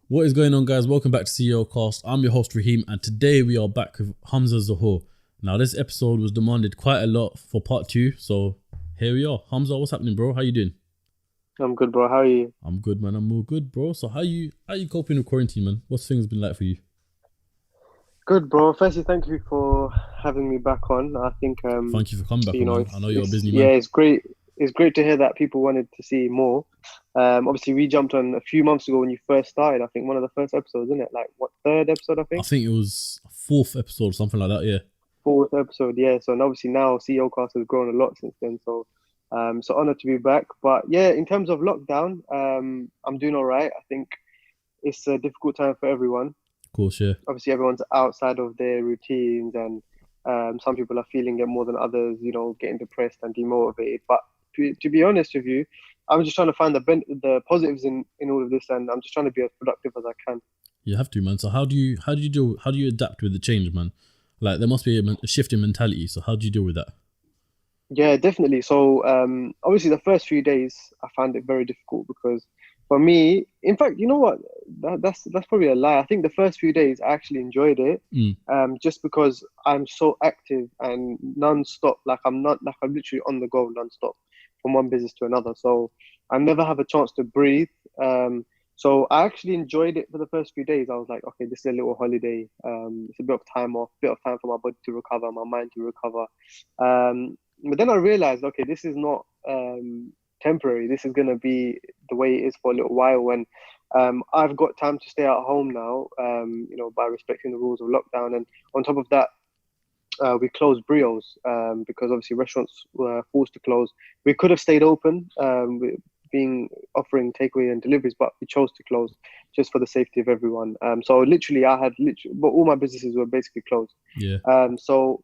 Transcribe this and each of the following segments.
What is going on, guys? Welcome back to CEOCAST. I'm your host, Raheem, and today we are back with Humza Zahoor. Now, this episode was demanded quite a lot for part two, so here we are. Humza, what's happening, bro? How you doing? I'm good, bro. How are you? I'm good, man. I'm all good, bro. So how you coping with quarantine, man? What's things been like for you? Good, bro. Firstly, thank you for having me back on. I think Thank you for coming back on, man. I know you're a it's busy yeah, man. it's great. It's great to hear that people wanted to see more. Obviously, we jumped on a few months ago when you first started. I think one of the first episodes, isn't it? Like what, third episode? I I think think it was fourth episode, something like that, yeah. fourth episode. Yeah. So and obviously now CEOcast has grown a lot since then. So so honored to be back. But yeah, in terms of lockdown, I'm doing all right. I think it's a difficult time for everyone. Of course, yeah. Obviously everyone's outside of their routines and some people are feeling it more than others, getting depressed and demotivated. But to be honest with you, I'm just trying to find the positives in all of this, and I'm just trying to be as productive as I can. You have to, man. So how do you adapt with the change, man? Like there must be a shift in mentality. So how do you deal with that? Yeah, definitely. So obviously the first few days I found it very difficult because for me, in fact, you know what? That's probably a lie. I think the first few days I actually enjoyed it, Mm. just because I'm so active and non-stop. Like I'm literally on the go non-stop from one business to another. So I never have a chance to breathe. So I actually enjoyed it for the first few days. I was like, okay, this is a little holiday. It's a bit of time off, bit of time for my body to recover, my mind to recover. But then I realized, okay, this is not temporary. This is going to be the way it is for a little while. When I've got time to stay at home now, by respecting the rules of lockdown. And on top of that, we closed Brios because obviously restaurants were forced to close. We could have stayed open, being offering takeaway and deliveries, but we chose to close just for the safety of everyone. So literally, but all my businesses were basically closed. Yeah. So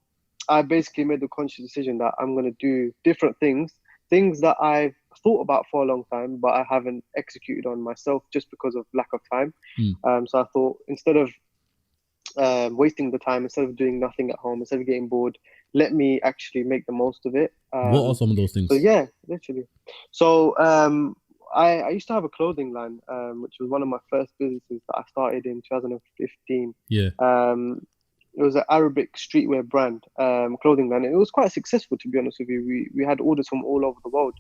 I basically made the conscious decision that I'm going to do different things that I've thought about for a long time, but I haven't executed on myself just because of lack of time. Mm. So I thought instead of wasting the time, instead of doing nothing at home, instead of getting bored, let me actually make the most of it. What are some of those So things? yeah, literally. So I used to have a clothing line, which was one of my first businesses that I started in 2015. Yeah. It was an Arabic streetwear brand, clothing line, and it was quite successful, to be honest with you. We had orders from all over the world.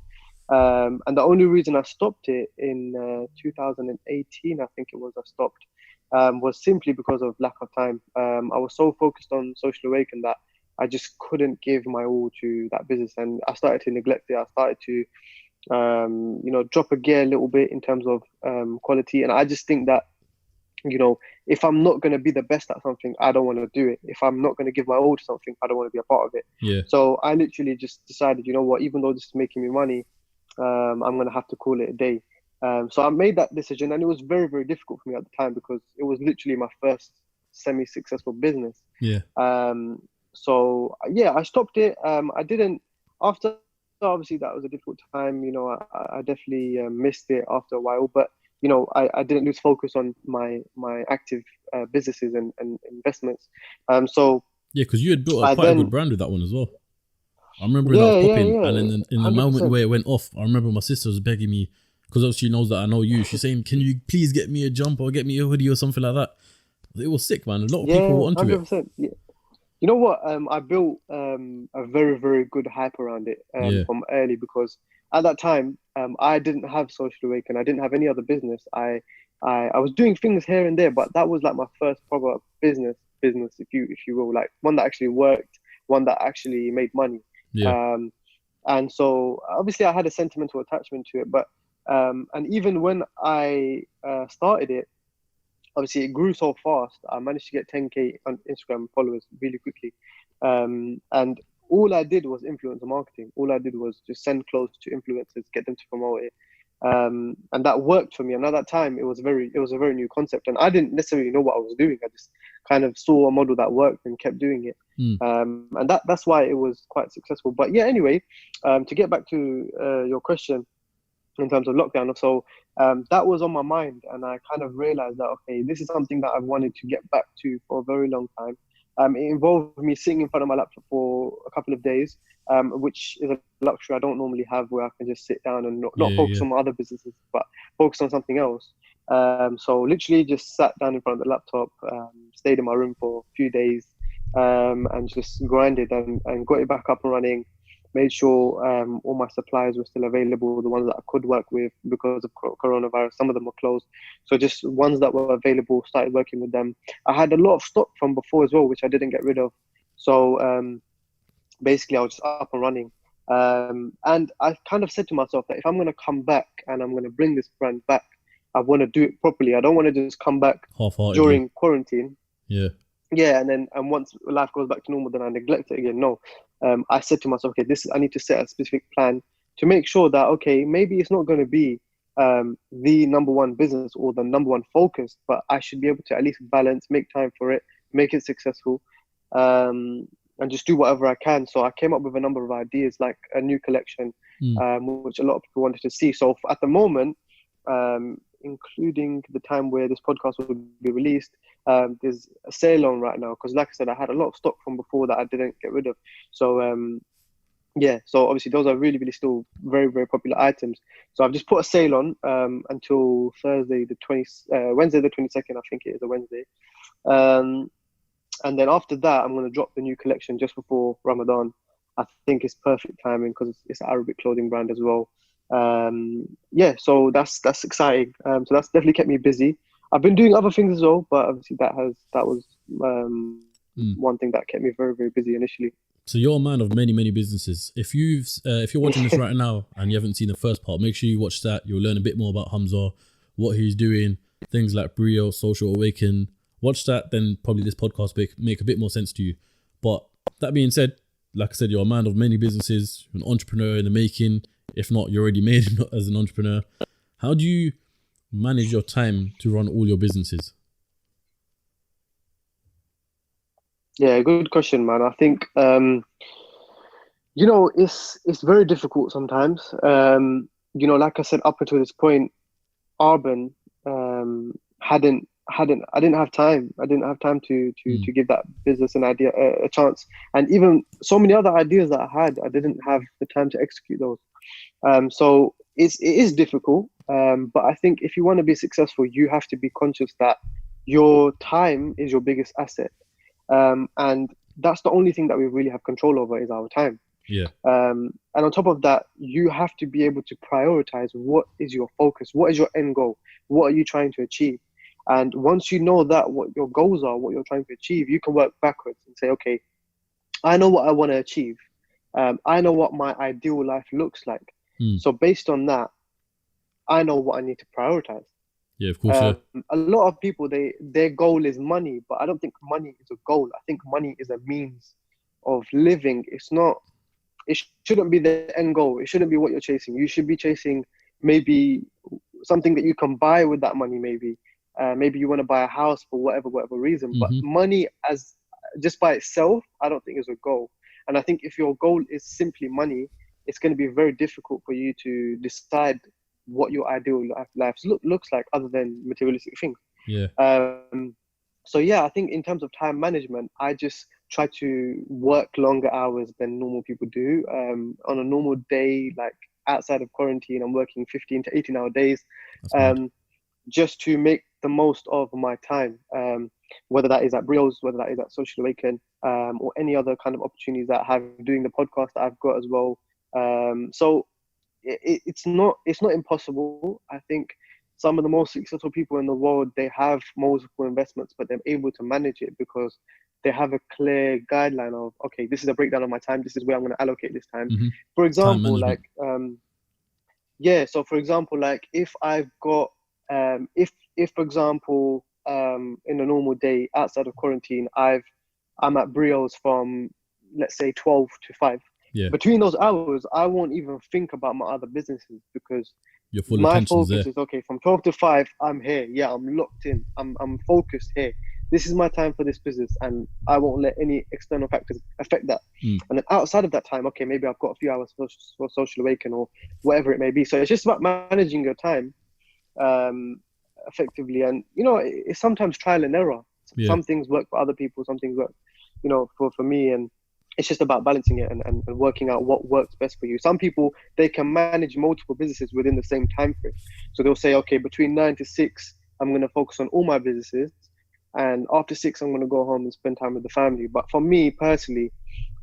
And the only reason I stopped it in 2018, I think it was, I stopped, was simply because of lack of time. I was so focused on Social Awaken that I just couldn't give my all to that business, and I started to neglect it. I started to, drop a gear a little bit in terms of quality, and I just think that if I'm not going to be the best at something, I don't want to do it. If I'm not going to give my all to something, I don't want to be a part of it. Yeah. So I literally just decided, you know what, even though this is making me money, I'm going to have to call it a day. So I made that decision, and it was very, very difficult for me at the time because it was literally my first semi-successful business. Yeah. So yeah, I stopped it. I didn't after. Obviously, that was a difficult time. I definitely missed it after a while, but I didn't lose focus on my active businesses and investments. So Yeah, because you had built I quite a good then brand with that one as well. I remember when that was yeah, yeah, popping, and yeah, then in the moment 100%. where it went off, I remember my sister was begging me because obviously she knows that I know you. She's saying, "Can you please get me a jumper or get me a hoodie or something like that?" It was sick, man. A lot of people Yeah, were onto it. 100%. Yeah. You know what? I built a very, very good hype around it Yeah, from early because at that time I didn't have Social Awaken. I didn't have any other business. I was doing things here and there, but that was like my first proper business, if you will, like one that actually worked, one that actually made money. yeah, Um, and so obviously I had a sentimental attachment to it, but and even when I started it, obviously it grew so fast. I managed to get 10K on Instagram followers really quickly. And all I did was influencer marketing. All I did was just send clothes to influencers, get them to promote it. And that worked for me. And at that time, it was a very new concept, and I didn't necessarily know what I was doing. I just kind of saw a model that worked and kept doing it. mm, And that's why it was quite successful. But yeah, anyway, to get back to your question, in terms of lockdown. So that was on my mind, and I kind of realized that okay, this is something that I've wanted to get back to for a very long time. It involved me sitting in front of my laptop for a couple of days, which is a luxury I don't normally have, where I can just sit down and not yeah, focus yeah, on my other businesses, but focus on something else. So literally just sat down in front of the laptop, stayed in my room for a few days, and just grinded and got it back up and running. Made sure all my suppliers were still available, the ones that I could work with because of coronavirus. Some of them were closed. So just ones that were available, started working with them. I had a lot of stock from before as well, which I didn't get rid of. So basically, I was just up and running. And I kind of said to myself that if I'm going to come back and I'm going to bring this brand back, I want to do it properly. I don't want to just come back Half-heartedly. during quarantine. Yeah. Yeah, and once life goes back to normal, then I neglect it again. No, I said to myself, okay, I need to set a specific plan to make sure that, okay, maybe it's not going to be the number one business or the number one focus, but I should be able to at least balance, make time for it, make it successful, and just do whatever I can. So I came up with a number of ideas, like a new collection, which a lot of people wanted to see. So at the moment, including the time where this podcast will be released, there's a sale on right now because, like I said, I had a lot of stock from before that I didn't get rid of. So yeah, so obviously those are really, really still very, very popular items. So I've just put a sale on until Wednesday the 22nd, I think it is a Wednesday. And then after that, I'm going to drop the new collection just before Ramadan. I think it's perfect timing because it's an Arabic clothing brand as well. Yeah, so that's exciting. So that's definitely kept me busy. I've been doing other things as well, but obviously that was one thing that kept me very, very busy initially. So you're a man of many, many businesses. If you're watching this right now and you haven't seen the first part, make sure you watch that. You'll learn a bit more about Humza, what he's doing, things like Brio, Social Awaken. Watch that, then probably this podcast make a bit more sense to you. But that being said, like I said, you're a man of many businesses, an entrepreneur in the making. If not, you're already made as an entrepreneur. How do you manage your time to run all your businesses? Yeah, good question, man. I think it's very difficult sometimes. Like I said, up until this point, Arben I didn't have time. I didn't have time to give that business an idea a chance. And even so many other ideas that I had, I didn't have the time to execute those. So it is difficult. But I think if you want to be successful, you have to be conscious that your time is your biggest asset. And that's the only thing that we really have control over is our time. Yeah. And on top of that, you have to be able to prioritize what is your focus, what is your end goal, what are you trying to achieve. And once you know that, what your goals are, what you're trying to achieve, you can work backwards and say, okay, I know what I want to achieve. I know what my ideal life looks like. So based on that, I know what I need to prioritize. Yeah, of course. A lot of people, their goal is money, but I don't think money is a goal. I think money is a means of living. It shouldn't be the end goal. It shouldn't be what you're chasing. You should be chasing maybe something that you can buy with that money. Maybe you want to buy a house for whatever reason. But money as just by itself, I don't think is a goal. And I think if your goal is simply money, it's going to be very difficult for you to decide what your ideal life looks like other than materialistic things. Yeah. So yeah, I think in terms of time management, I just try to work longer hours than normal people do. On a normal day, like outside of quarantine, I'm working 15 to 18 hour days, just to make the most of my time. Whether that is at Brios, whether that is at Social Awaken, or any other kind of opportunities that I have doing the podcast that I've got as well. So it's not impossible. I think some of the most successful people in the world, they have multiple investments, but they're able to manage it because they have a clear guideline of, okay, this is a breakdown of my time. This is where I'm going to allocate this time. For example, like, so for example, like if I've got, if for example, in a normal day outside of quarantine, I'm at Brios from, let's say 12 to 5. Yeah. Between those hours, I won't even think about my other businesses because your full my attention's focus there. is, okay, from 12 to 5, I'm here. Yeah, I'm locked in. I'm focused here. This is my time for this business, and I won't let any external factors affect that. And then outside of that time, okay, maybe I've got a few hours for Social Awaken or whatever it may be. So it's just about managing your time effectively. And, it's sometimes trial and error. Yeah. Some things work for other people. Some things work, for me. And it's just about balancing it and working out what works best for you. Some people, they can manage multiple businesses within the same time frame. So they'll say, okay, between 9 to 6, I'm going to focus on all my businesses. And after 6, I'm going to go home and spend time with the family. But for me personally,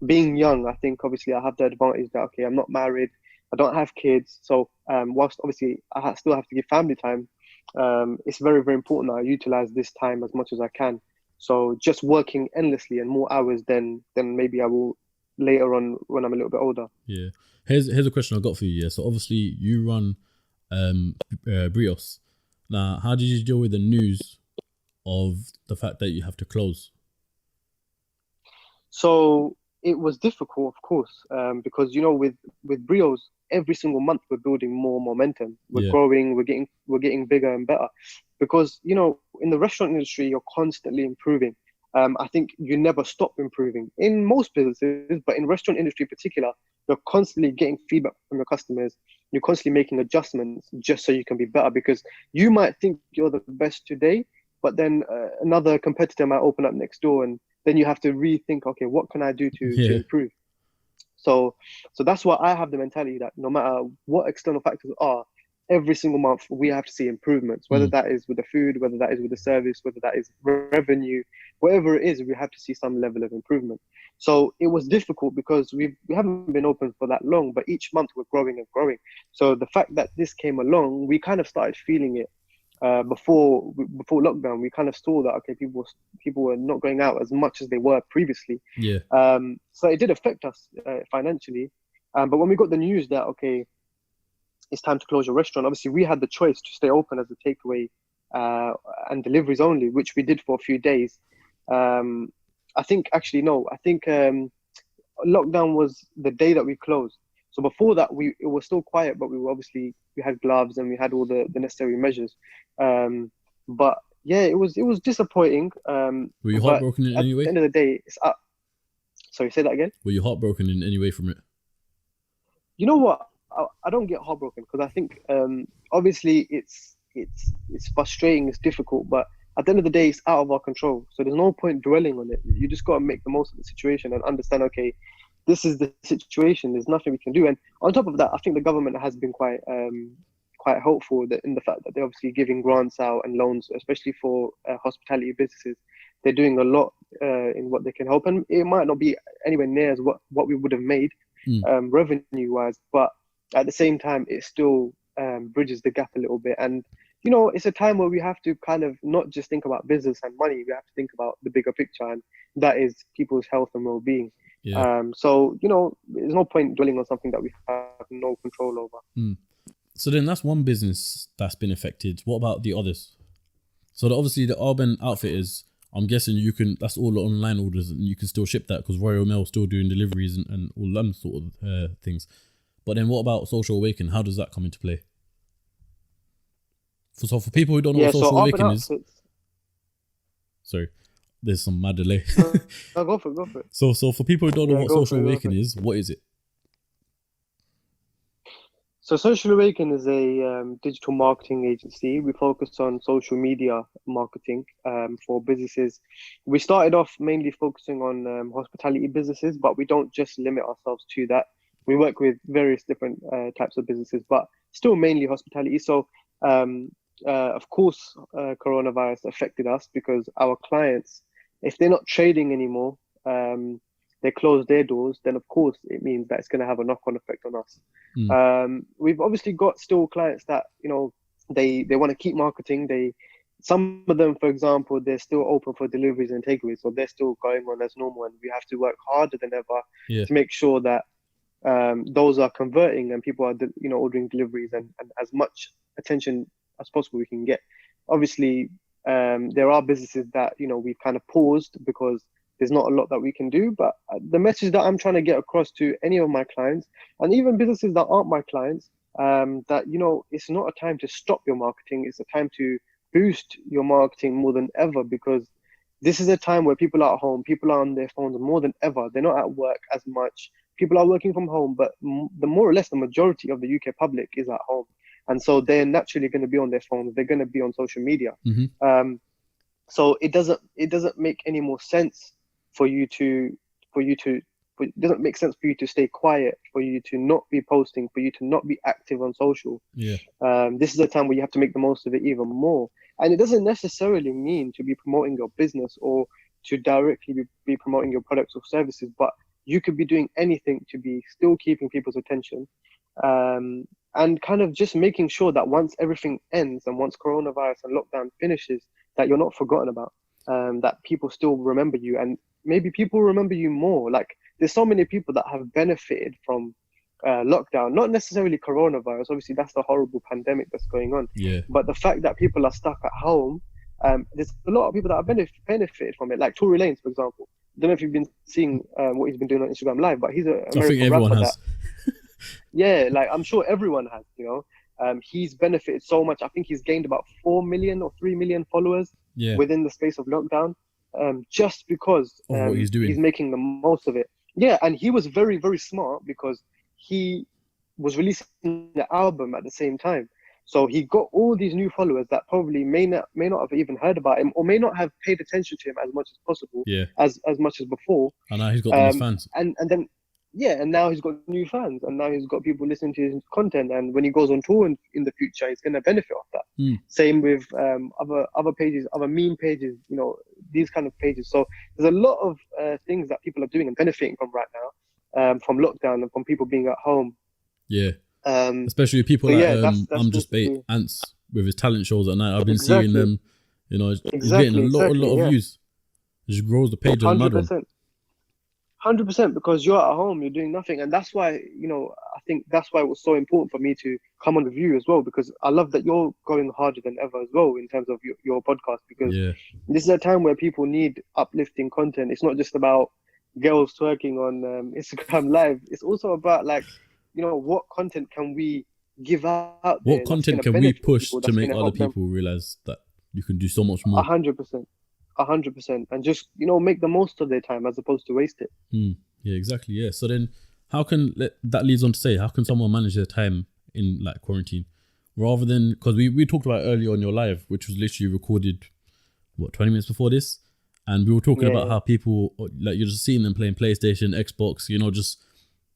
being young, I think obviously I have the advantage that, okay, I'm not married, I don't have kids. So whilst obviously still have to give family time, it's very, very important that I utilize this time as much as I can. So just working endlessly and more hours than maybe I will later on when I'm a little bit older. Yeah. Here's a question I got for you. Yeah. So obviously you run Brios. Now, how did you deal with the news of the fact that you have to close? So it was difficult, of course, because with Brios, every single month we're building more momentum. We're growing. We're getting bigger and better, because in the restaurant industry you're constantly improving. I think you never stop improving in most businesses, but in restaurant industry in particular, you're constantly getting feedback from your customers. You're constantly making adjustments just so you can be better, because you might think you're the best today, but then another competitor might open up next door, and then you have to rethink, okay, what can I do to improve? So that's why I have the mentality that no matter what external factors are, every single month we have to see improvements, whether that is with the food, whether that is with the service, whether that is revenue, whatever it is, we have to see some level of improvement. So it was difficult because we haven't been open for that long, but each month we're growing and growing. So the fact that this came along, we kind of started feeling it. Before lockdown, we kind of saw that, okay, people were not going out as much as they were previously. Yeah. So it did affect us financially. But when we got the news that, okay, it's time to close your restaurant, obviously we had the choice to stay open as a takeaway and deliveries only, which we did for a few days. I think lockdown was the day that we closed. So before that, it was still quiet, but we had gloves and we had all the necessary measures. But yeah, it was disappointing. Were you heartbroken in any way? At the end of the day, it's up. Sorry, say that again. Were you heartbroken in any way from it? You know what? I don't get heartbroken because I think obviously it's frustrating, it's difficult, but at the end of the day, it's out of our control. So there's no point dwelling on it. You just got to make the most of the situation and understand, okay, this is the situation. There's nothing we can do. And on top of that, I think the government has been quite helpful in the fact that they're obviously giving grants out and loans, especially for hospitality businesses. They're doing a lot in what they can help. And it might not be anywhere near as what we would have made revenue-wise, but at the same time, it still bridges the gap a little bit. And, it's a time where we have to kind of not just think about business and money. We have to think about the bigger picture, and that is people's health and well-being. Yeah. So, there's no point dwelling on something that we have no control over. So then that's one business that's been affected. What about the others? So obviously the Urban Outfitters, I'm guessing that's all the online orders and you can still ship that because Royal Mail still doing deliveries and all them sort of things. But then what about Social Awaken? How does that come into play? So for people who don't know what Social Awaken is... Sorry, there's some mad delay. No, go for it. So for people who don't know what Social Awaken is, what is it? So Social Awaken is a digital marketing agency. We focus on social media marketing for businesses. We started off mainly focusing on hospitality businesses, but we don't just limit ourselves to that. We work with various different types of businesses, but still mainly hospitality. So, of course, coronavirus affected us because our clients, if they're not trading anymore, they close their doors, then of course it means that it's going to have a knock-on effect on us. We've obviously got still clients that, they want to keep marketing. Some of them, for example, they're still open for deliveries and takeaways, so they're still going on as normal, and we have to work harder than ever to make sure that those are converting and people are, ordering deliveries and as much attention as possible we can get. Obviously, there are businesses that, we've kind of paused because there's not a lot that we can do. But the message that I'm trying to get across to any of my clients, and even businesses that aren't my clients, that, it's not a time to stop your marketing. It's a time to boost your marketing more than ever, because this is a time where people are at home, people are on their phones more than ever. They're not at work as much. People are working from home, but the more or less the majority of the UK public is at home. And so they're naturally going to be on their phones. They're going to be on social media. So it doesn't make any more sense for you to it doesn't make sense for you to stay quiet, for you to not be posting, for you to not be active on social. Yeah. This is a time where you have to make the most of it even more. And it doesn't necessarily mean to be promoting your business or to directly be promoting your products or services, but you could be doing anything to be still keeping people's attention. And kind of just making sure that once everything ends and once coronavirus and lockdown finishes, that you're not forgotten about, that people still remember you, and maybe people remember you more. Like, there's so many people that have benefited from lockdown, not necessarily coronavirus. Obviously, that's the horrible pandemic that's going on. Yeah. But the fact that people are stuck at home, there's a lot of people that have benefited from it. Like Tory Lanez, for example. I don't know if you've been seeing what he's been doing on Instagram Live, but he's an American I think everyone rapper has. yeah, like I'm sure everyone has, you know. He's benefited so much. I think he's gained about 4 million or 3 million followers Yeah. within the space of lockdown, just because Of what he's doing. he's making the most of it. Yeah, and he was very, very smart because he was releasing the album at the same time. So he got all these new followers that probably may not have even heard about him or may not have paid attention to him as much as possible, Yeah. as much as before. And now he's got these fans. And then yeah, and now he's got new fans, and now he's got people listening to his content. And when he goes on tour in the future, he's going to benefit off that. Same with other pages, other meme pages, you know, these kind of pages. So there's a lot of things that people are doing and benefiting from right now, from lockdown and from people being at home. Yeah. Especially people so like yeah, that's I'm Just Bait, basically- Ants with his talent shows at night. I've been Exactly. seeing them, you know, he's Exactly, getting a lot yeah. of views. It just grows the page on another one. 100%. 100%, because you're at home, you're doing nothing. And that's why, you know, I think that's why it was so important for me to come on with you as well, because I love that you're going harder than ever as well in terms of your podcast, because Yeah. this is a time where people need uplifting content. It's not just about girls twerking on Instagram Live. It's also about, like, you know, what content can we give out there What that's content gonna can we benefit push people, to that's make gonna other help them? people realize that you can do so much more? 100%. 100%. And just, you know, make the most of their time as opposed to waste it. Yeah, exactly. Yeah. So then how can that leads on to say, how can someone manage their time in like quarantine rather than, because we talked about earlier on your live, which was literally recorded, 20 minutes before this. And we were talking about how people, like, you're just seeing them playing PlayStation, Xbox, you know, just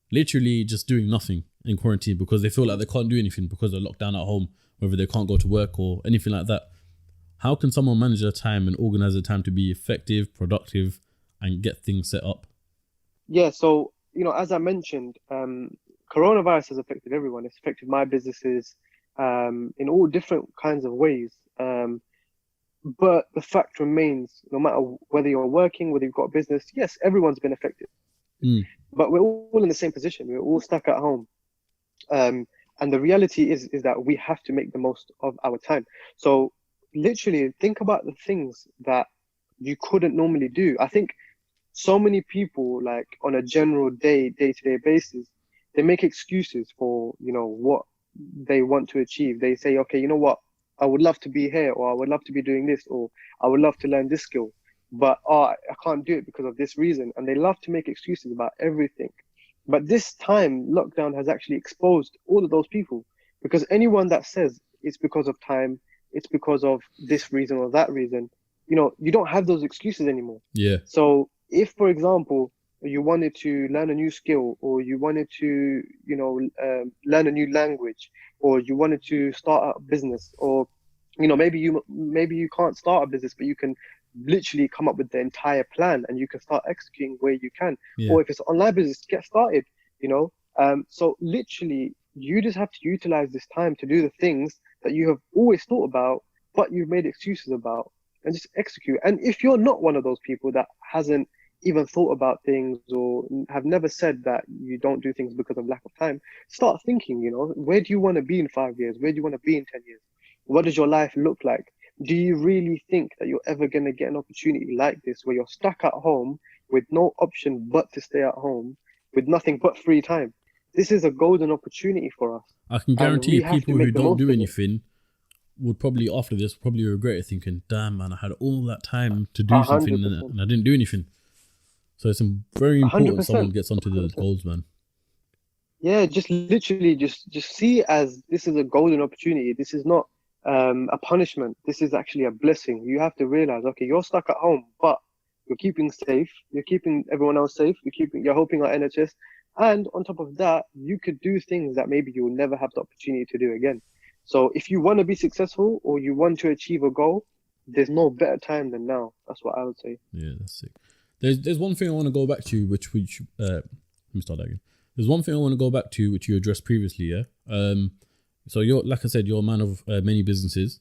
literally just doing nothing in quarantine because they feel like they can't do anything because they're locked down at home, whether they can't go to work or anything like that. How can someone manage their time and organize their time to be effective, productive, and get things set up? Yeah, so, you know, as I mentioned, coronavirus has affected everyone. It's affected my businesses in all different kinds of ways. But the fact remains, no matter whether you're working, whether you've got a business, yes, everyone's been affected. But we're all in the same position. We're all stuck at home. And the reality is that we have to make the most of our time. So literally think about the things that you couldn't normally do. I think so many people, like on a general day-to-day basis, they make excuses for, you know, what they want to achieve. They say, okay, you know what, I would love to be here, or I would love to be doing this, or I would love to learn this skill, but I can't do it because of this reason. And they love to make excuses about everything. But this time, lockdown has actually exposed all of those people, because anyone that says it's because of time, it's because of this reason or that reason, you know, you don't have those excuses anymore. Yeah. So if, for example, you wanted to learn a new skill, or you wanted to, you know, learn a new language, or you wanted to start a business, or, you know, maybe you can't start a business, but you can literally come up with the entire plan and you can start executing where you can. Or if it's an online business, get started, you know. So literally, you just have to utilize this time to do the things that you have always thought about, but you've made excuses about, and just execute. And if you're not one of those people that hasn't even thought about things, or have never said that you don't do things because of lack of time, start thinking, you know, where do you want to be in 5 years? Where do you want to be in 10 years? What does your life look like? Do you really think that you're ever going to get an opportunity like this, where you're stuck at home with no option but to stay at home with nothing but free time? This is a golden opportunity for us. I can guarantee people who don't do anything would probably, after this, probably regret it, thinking, damn, man, I had all that time to do something and I didn't do anything. So it's very important 100%. someone gets onto those goals, man. Yeah, just literally just see it as this is a golden opportunity. This is not a punishment. This is actually a blessing. You have to realize, okay, you're stuck at home, but you're keeping safe, you're keeping everyone else safe, you're helping our NHS, and on top of that, you could do things that maybe you'll never have the opportunity to do again. So if you want to be successful or you want to achieve a goal, there's no better time than now. That's what I would say. Yeah, that's sick. There's one thing I want to go back to, which let me start that again. There's one thing I want to go back to, which you addressed previously. Yeah. So you're, like I said, you're a man of many businesses.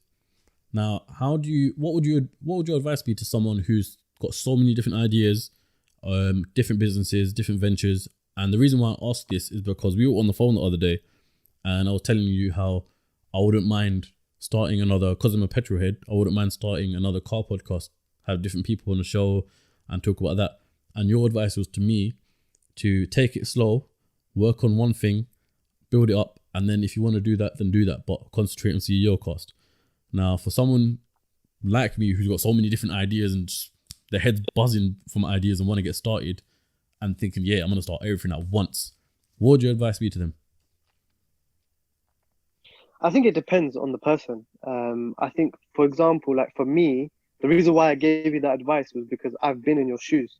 Now, what would your advice be to someone who's got so many different ideas, different businesses, different ventures? And the reason why I asked this is because we were on the phone the other day, and I was telling you how I wouldn't mind starting another, because I'm a petrol head, I wouldn't mind starting another car podcast, have different people on the show and talk about that. And your advice was to me to take it slow, work on one thing, build it up, and then if you want to do that, then do that, but concentrate on CEOCAST. Now, for someone like me who's got so many different ideas and just their head's buzzing from ideas and want to get started and thinking, yeah, I'm going to start everything at once, what would your advice be to them? I think it depends on the person. I think, for example, like for me, the reason why I gave you that advice was because I've been in your shoes.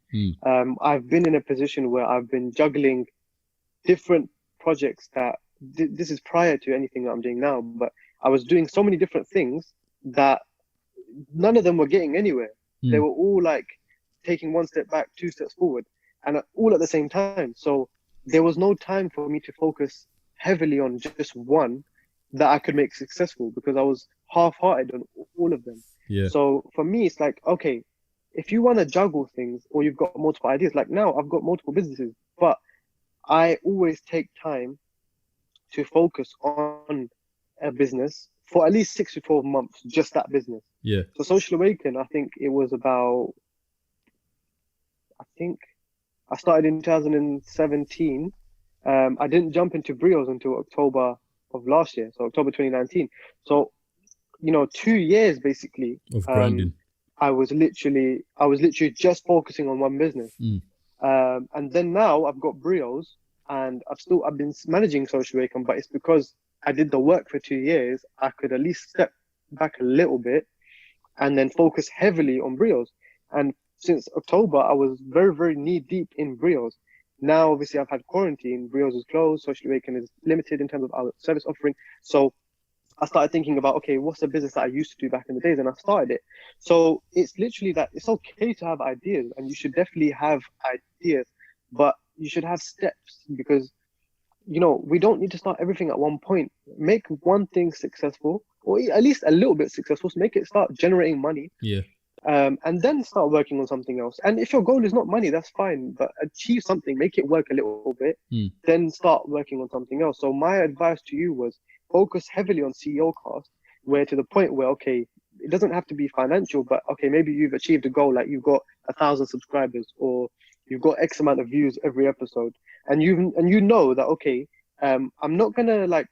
I've been in a position where I've been juggling different projects that this is prior to anything that I'm doing now, but I was doing so many different things that none of them were getting anywhere. They were all like taking one step back, two steps forward, and all at the same time. So there was no time for me to focus heavily on just one that I could make successful because I was half-hearted on all of them. Yeah. So for me, it's like, okay, if you want to juggle things or you've got multiple ideas, like now I've got multiple businesses, but I always take time to focus on a business for at least 6 to 12 months, just that business. Yeah. So Social Awaken, I think it was about, I started in 2017. I didn't jump into Brios until October of last year, so October 2019. So, 2 years basically Of grinding. I was literally just focusing on one business. And then now I've got Brios and I've been managing Social Awaken, but it's because I did the work for 2 years. I could at least step back a little bit and then focus heavily on Brios. And since October, I was very, very knee deep in Brios. Now, obviously, I've had quarantine. Brios is closed. Social Awaken is limited in terms of our service offering. So I started thinking about, okay, what's the business that I used to do back in the days? And I started it. So it's literally that it's okay to have ideas and you should definitely have ideas, but you should have steps because, we don't need to start everything at one point. Make one thing successful or at least a little bit successful. So make it start generating money. Yeah. And then start working on something else. And if your goal is not money, that's fine, but achieve something, make it work a little bit, then start working on something else. So my advice to you was focus heavily on CEOCAST, where to the point where, okay, it doesn't have to be financial, but okay, maybe you've achieved a goal, like you've got 1,000 subscribers or you've got X amount of views every episode. And you know that, okay, I'm not going to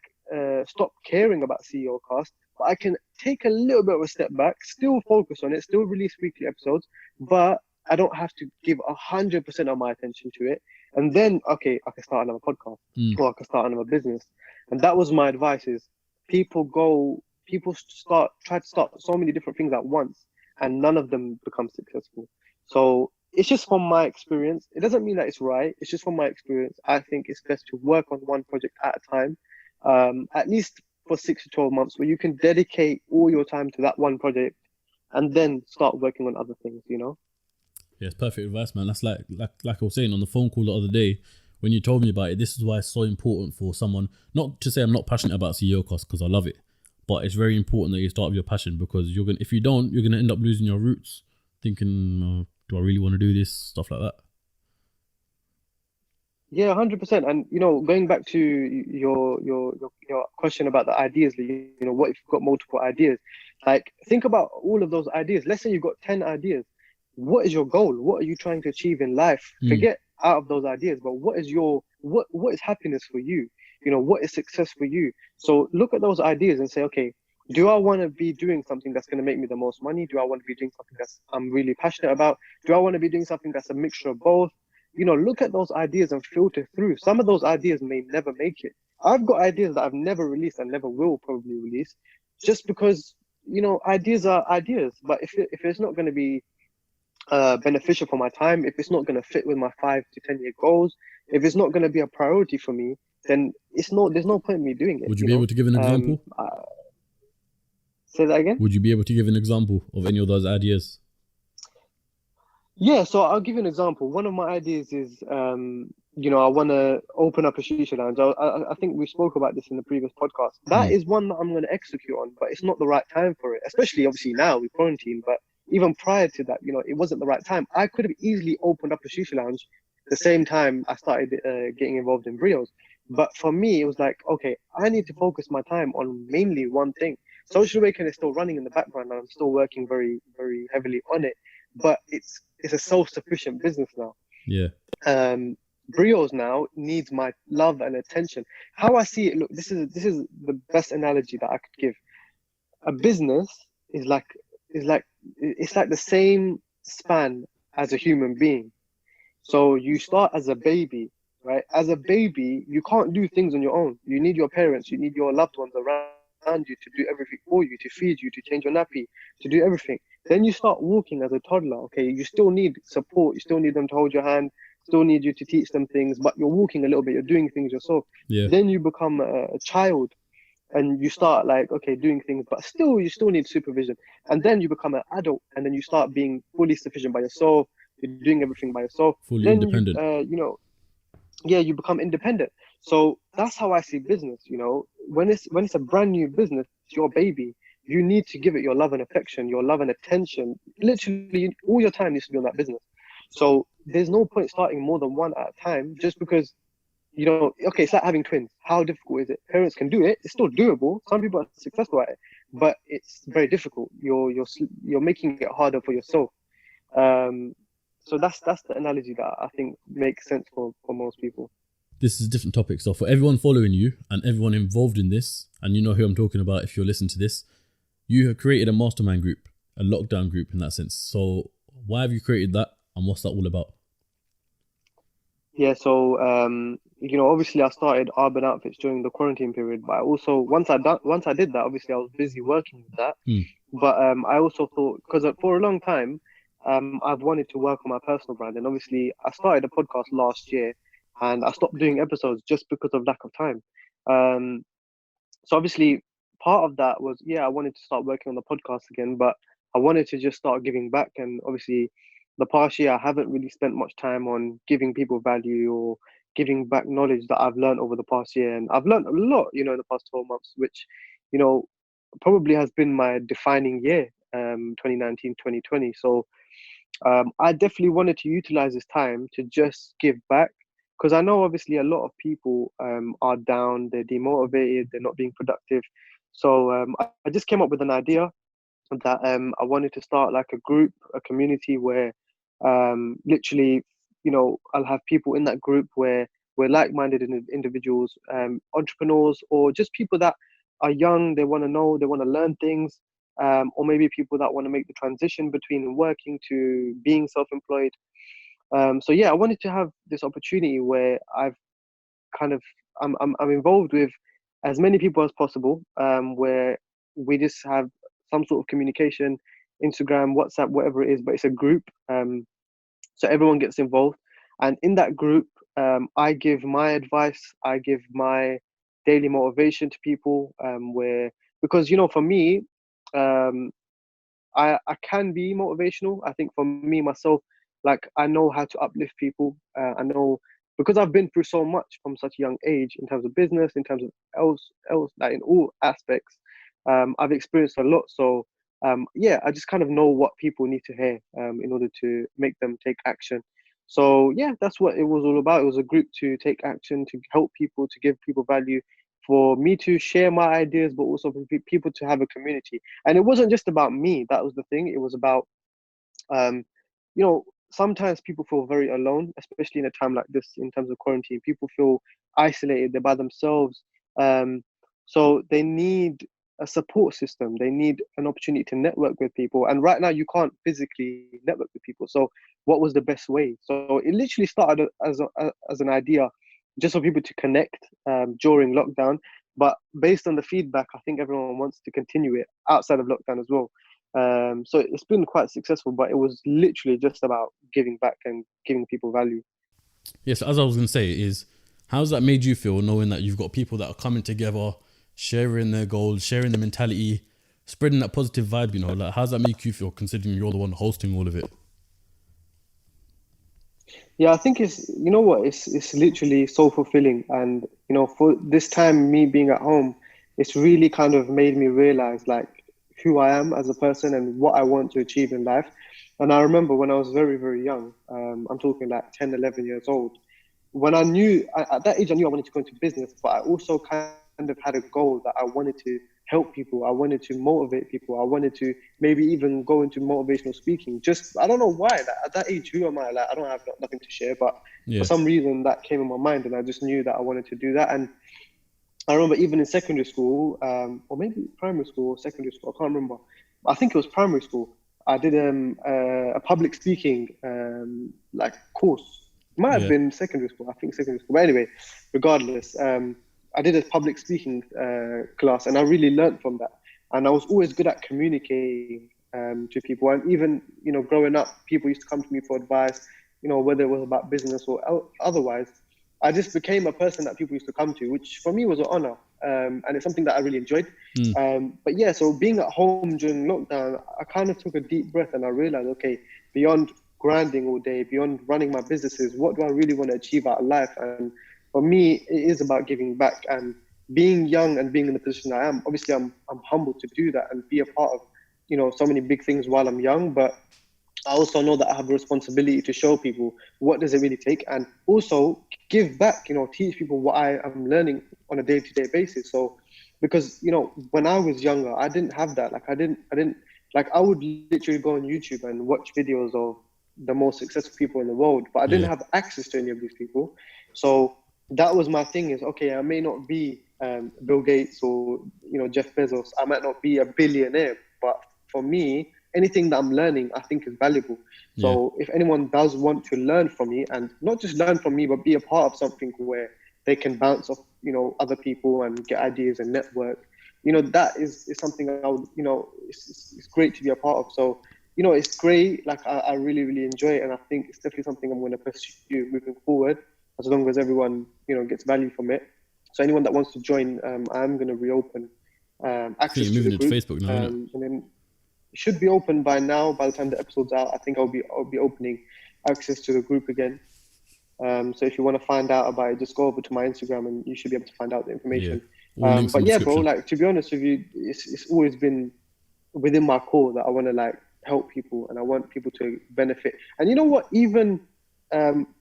stop caring about CEOCAST, but I can take a little bit of a step back, still focus on it, still release weekly episodes, but I don't have to give 100% of my attention to it. And then, okay, I can start another podcast or I can start another business. And that was my advice is try to start so many different things at once and none of them become successful. So it's just from my experience. It doesn't mean that it's right. It's just from my experience. I think it's best to work on one project at a time, at least for 6 to 12 months, where you can dedicate all your time to that one project and then start working on other things, Yeah, it's perfect advice, man. That's like I was saying on the phone call the other day when you told me about it. This is why it's so important for someone, not to say I'm not passionate about CEOCAST because I love it, but it's very important that you start with your passion because if you don't, you're going to end up losing your roots, thinking, do I really want to do this? Stuff like that. Yeah, 100%. And going back to your question about the ideas, what if you've got multiple ideas? Like, think about all of those ideas. Let's say you've got 10 ideas. What is your goal? What are you trying to achieve in life? Forget out of those ideas, but what is happiness for you? What is success for you? So look at those ideas and say, okay, do I want to be doing something that's going to make me the most money? Do I want to be doing something I'm really passionate about? Do I want to be doing something that's a mixture of both? Look at those ideas and filter through. Some of those ideas may never make it. I've got ideas that I've never released and never will probably release just because, ideas are ideas. But if it's not going to be beneficial for my time, if it's not going to fit with my 5 to 10 year goals, if it's not going to be a priority for me, then there's no point in me doing it, Would you be able to give an Um, example? uh, Say that again? Would you be able to give an example of any of those ideas? Yeah, so I'll give you an example. One of my ideas is, I want to open up a shisha lounge. I think we spoke about this in the previous podcast. That Mm. is one that I'm going to execute on, but it's not the right time for it, especially obviously now with quarantine. But even prior to that, it wasn't the right time. I could have easily opened up a shisha lounge the same time I started getting involved in Brios. But for me, it was like, okay, I need to focus my time on mainly one thing. Social Awakening is still running in the background, and I'm still working very, very heavily on it, but it's a self-sufficient business now. Yeah. Brios now needs my love and attention. How I see it, look, this is the best analogy that I could give. A business is like is like it's like the same span as a human being. So you start as a baby, right? As a baby, you can't do things on your own. You need your parents, you need your loved ones around you to do everything for you, to feed you, to change your nappy, to do everything. Then you start walking as a toddler, okay? You still need support, you still need them to hold your hand, still need you to teach them things, but you're walking a little bit, you're doing things yourself. Yeah. Then you become a child and you start like, okay, doing things, but still you still need supervision. And then you become an adult and then you start being fully sufficient by yourself. You're doing everything by yourself. Fully Then you independent. yeah, you become independent. So that's how I see business. When it's a brand new business, it's your baby. You need to give it your love and affection, your love and attention. Literally, all your time needs to be on that business. So there's no point starting more than one at a time, just because okay, it's like having twins. How difficult is it? Parents can do it. It's still doable. Some people are successful at it, but it's very difficult. You're making it harder for yourself. Um, so that's the analogy that I think makes sense for most people. This is a different topic. So for everyone following you and everyone involved in this, and you know who I'm talking about if you're listening to this, you have created a mastermind group, a lockdown group in that sense. So why have you created that and what's that all about? Yeah, so obviously I started Urban Outfits during the quarantine period, but I also once I did that, obviously I was busy working with that. Hmm. But I also thought, because for a long time, I've wanted to work on my personal brand, and obviously I started a podcast last year, and I stopped doing episodes just because of lack of time. Um, so obviously part of that was, yeah, I wanted to start working on the podcast again, but I wanted to just start giving back. And obviously the past year I haven't really spent much time on giving people value or giving back knowledge that I've learned over the past year. And I've learned a lot, in the past 12 months, which, you know, probably has been my defining year, 2019, 2020. So I definitely wanted to utilize this time to just give back, because I know obviously a lot of people are down, they're demotivated, they're not being productive. So I just came up with an idea that I wanted to start like a group, a community where literally, I'll have people in that group where we're like-minded individuals, entrepreneurs, or just people that are young, they want to know, they want to learn things, or maybe people that want to make the transition between working to being self-employed. So yeah, I wanted to have this opportunity where kind of I'm involved with as many people as possible, where we just have some sort of communication, Instagram, WhatsApp, whatever it is, but it's a group. So everyone gets involved, and in that group, I give my advice, I give my daily motivation to people, where because for me, um, I can be motivational. I think for me myself, like I know how to uplift people. I know, because I've been through so much from such a young age in terms of business, in terms of else like in all aspects. I've experienced a lot. So yeah, I just kind of know what people need to hear in order to make them take action. So yeah, that's what it was all about. It was a group to take action, to help people, to give people value, for me to share my ideas, but also for people to have a community. And it wasn't just about me. That was the thing. It was about, um, sometimes people feel very alone, especially in a time like this in terms of quarantine. People feel isolated, they're by themselves. Um, so they need a support system. They need an opportunity to network with people. And right now, you can't physically network with people. So, what was the best way? So, it literally started as an idea just for people to connect during lockdown. But based on the feedback, I think everyone wants to continue it outside of lockdown as well. So it's been quite successful, but it was literally just about giving back and giving people value. Yes, as I was gonna say, is how's that made you feel knowing that you've got people that are coming together, sharing their goals, sharing the mentality, spreading that positive vibe, you know, like how's that make you feel considering you're the one hosting all of it? Yeah, I think it's, you know what, it's literally so fulfilling. And, for this time, me being at home, it's really kind of made me realize like who I am as a person and what I want to achieve in life. And I remember when I was very, very young, I'm talking like 10, 11 years old, when I knew at that age, I knew I wanted to go into business, but I also kind of had a goal that I wanted to help people. I wanted to motivate people. I wanted to maybe even go into motivational speaking. Just, I don't know why. Like, at that age, who am I? Like, I don't have nothing to share, but for Yeah, some reason that came in my mind, and I just knew that I wanted to do that. And I remember even in secondary school, or maybe primary school or secondary school, I can't remember. I think it was primary school. I did a public speaking like course. It might have yeah, been secondary school. I think secondary school. But anyway, regardless, I did a public speaking class, and I really learned from that. And I was always good at communicating to people. And even growing up, people used to come to me for advice. Whether it was about business or otherwise. I just became a person that people used to come to, which for me was an honor. And it's something that I really enjoyed. mm, But yeah, so being at home during lockdown, I kind of took a deep breath and I realized, okay, beyond grinding all day, beyond running my businesses, what do I really want to achieve out of life? And for me, it is about giving back and being young and being in the position I am. Obviously, I'm humbled to do that and be a part of, so many big things while I'm young. But I also know that I have a responsibility to show people what does it really take, and also give back. Teach people what I am learning on a day-to-day basis. So, because when I was younger, I didn't have that. Like I didn't like I would literally go on YouTube and watch videos of the most successful people in the world, but I didn't yeah, have access to any of these people. So that was my thing. Is okay, I may not be Bill Gates or Jeff Bezos. I might not be a billionaire, but for me, anything that I'm learning, I think is valuable. yeah, So if anyone does want to learn from me, and not just learn from me, but be a part of something where they can bounce off, other people and get ideas and network, that is something I would, it's great to be a part of. So, it's great. Like I really, really enjoy it. And I think it's definitely something I'm going to pursue moving forward, as long as everyone, gets value from it. So anyone that wants to join, I'm going to reopen I think access you're to the moving into group. Facebook now, innit? And then it should be open by now. By the time the episode's out, I think I'll be opening access to the group again. So if you want to find out about it, just go over to my Instagram and you should be able to find out the Yeah, information. all links in But the yeah, bro, description. like to be honest with you, it's always been within my core that I want to like help people and I want people to benefit. And you know what? Even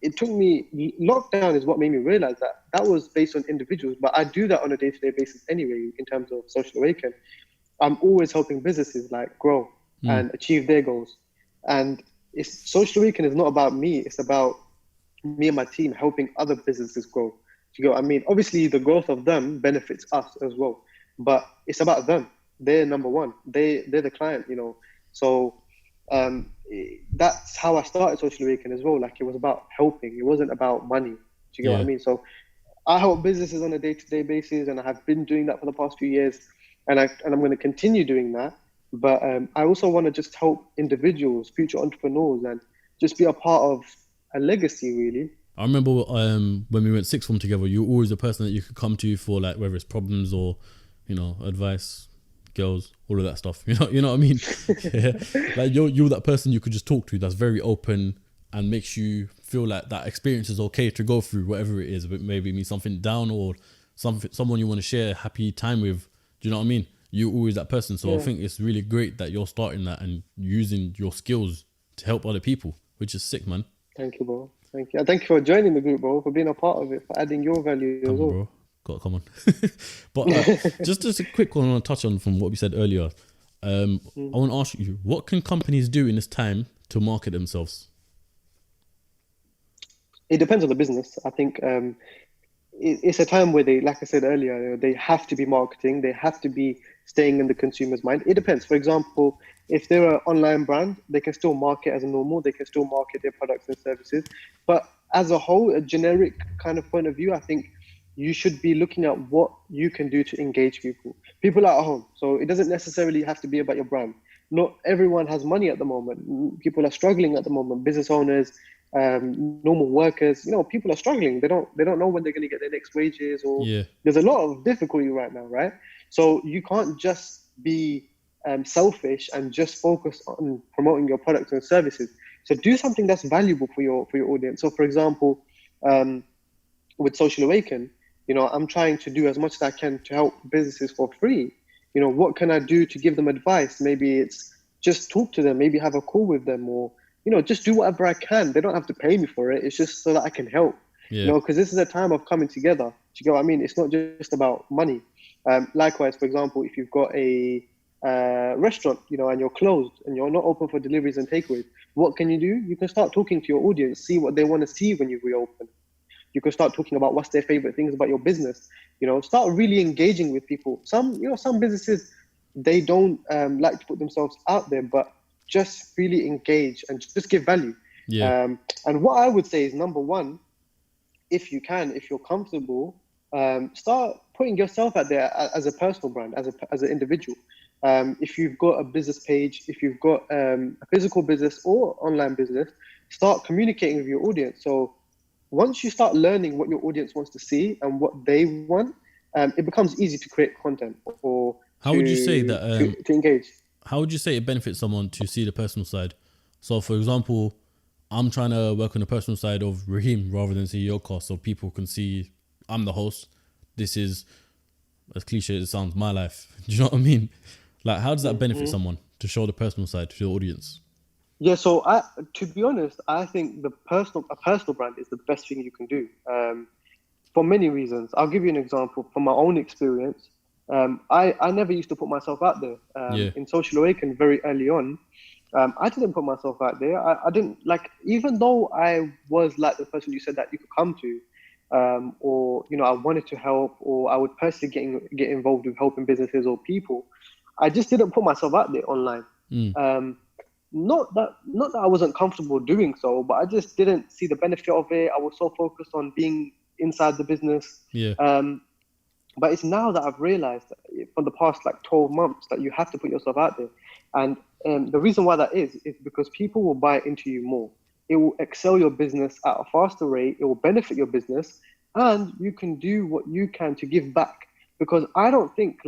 it took me lockdown is what made me realize that that was based on individuals, but I do that on a day-to-day basis anyway in terms of social awaken. I'm always helping businesses like grow Mm, and achieve their goals. And it's social weekend is not about me. It's about me and my team helping other businesses grow. Do you get what I mean? Obviously, the growth of them benefits us as well, but it's about them. They're number one. They're the client. So that's how I started Social Weekend as well. Like it was about helping. It wasn't about money. Do you get what I yeah. mean? So I help businesses on a day-to-day basis, and I have been doing that for the past few years, and I'm going to continue doing that. But I also want to just help individuals, future entrepreneurs, and just be a part of a legacy, really. I remember when we went sixth form together, you were always the person that you could come to for like whether it's problems or, advice, girls, all of that stuff. You know what I mean? Yeah. Like you're that person you could just talk to that's very open and makes you feel like that experience is okay to go through whatever it is, but maybe mean something down or someone you want to share a happy time with. Do you know what I mean? You're always that person. So I Yeah. think it's really great that you're starting that and using your skills to help other people, which is sick, man. Thank you, bro. Thank you. And thank you for joining the group, bro, for being a part of it, for adding your value as Come on, well. bro. Got to come on. But just a quick one I want to touch on from what we said earlier. I want to ask you, what can companies do in this time to market themselves? It depends on the business. I think it's a time where they, like I said earlier, they have to be marketing. They have to be staying in the consumer's mind. It depends. For example, if they're an online brand, they can still market as normal. They can still market their products and services. But as a whole, a generic kind of point of view, I think you should be looking at what you can do to engage people. People are at home, so it doesn't necessarily have to be about your brand. not everyone has money at the moment. People are struggling at the moment. Business owners, normal workers, people are struggling. They don't know when they're going to get their next wages, or Yeah. there's a lot of difficulty right now, right? So you can't just be selfish and just focus on promoting your products and services. So do something that's valuable for your audience. So for example, with Social Awaken, I'm trying to do as much as I can to help businesses for free. What can I do to give them advice? Maybe it's just talk to them, maybe have a call with them, or just do whatever I can. They don't have to pay me for it. It's just so that I can help. Yeah. Because this is a time of coming together. Do you get what I mean? It's not just about money. Likewise, for example, if you've got a restaurant, and you're closed and you're not open for deliveries and takeaways, what can you do? You can start talking to your audience, see what they want to see when you reopen. You can start talking about what's their favorite things about your business. Start really engaging with people. Some businesses, they don't like to put themselves out there, but just really engage and just give value. Yeah. And what I would say is, number one, if you're comfortable, start putting yourself out there as a personal brand, as an individual. If you've got a business page, if you've got a physical business or online business, start communicating with your audience. So once you start learning what your audience wants to see and what they want, it becomes easy to create content or How would you say that to engage. How would you say it benefits someone to see the personal side? So for example, I'm trying to work on the personal side of Raheem rather than CEOCAST, so people can see I'm the host. This is, as cliche as it sounds, my life. Do you know what I mean? Like, how does that benefit someone to show the personal side to the audience? Yeah, so to be honest, I think a personal brand is the best thing you can do, for many reasons. I'll give you an example from my own experience. I never used to put myself out there. In Social Awaken, very early on, I didn't put myself out there. I didn't, like, even though I was like the person you said that you could come to, or I wanted to help, or I would personally get involved with helping businesses or people. I just didn't put myself out there online. Not that I wasn't comfortable doing so, but I just didn't see the benefit of it. I was so focused on being inside the business. Yeah. But it's now that I've realized that for the past 12 months that you have to put yourself out there. And the reason why that is because people will buy into you more. It will excel your business at a faster rate. It will benefit your business, and you can do what you can to give back. Because I don't think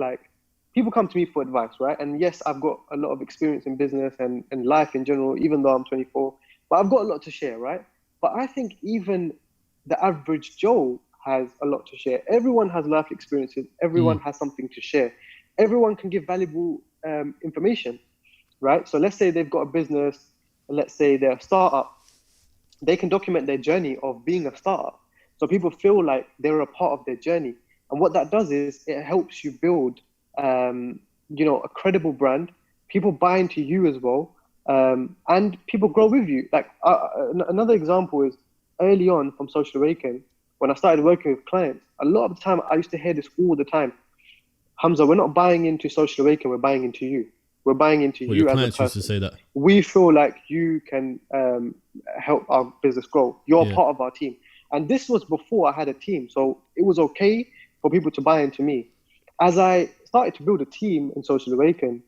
people come to me for advice, right? And yes, I've got a lot of experience in business and life in general, even though I'm 24, but I've got a lot to share, right? But I think even the average Joe has a lot to share. Everyone has life experiences. Everyone has something to share. Everyone can give valuable information, right? So let's say they've got a business, let's say they're a startup. They can document their journey of being a startup. So people feel like they're a part of their journey. And what that does is it helps you build a credible brand. People buy into you as well, and people grow with you. Another example is early on from Social Awaken, when I started working with clients, a lot of the time I used to hear this all the time: Humza, we're not buying into Social Awaken, we're buying into you. We're buying into you as a person. Used to say that. We feel like you can help our business grow. You're part of our team. And this was before I had a team, so it was okay for people to buy into me. As I started to build a team in Social Awaken,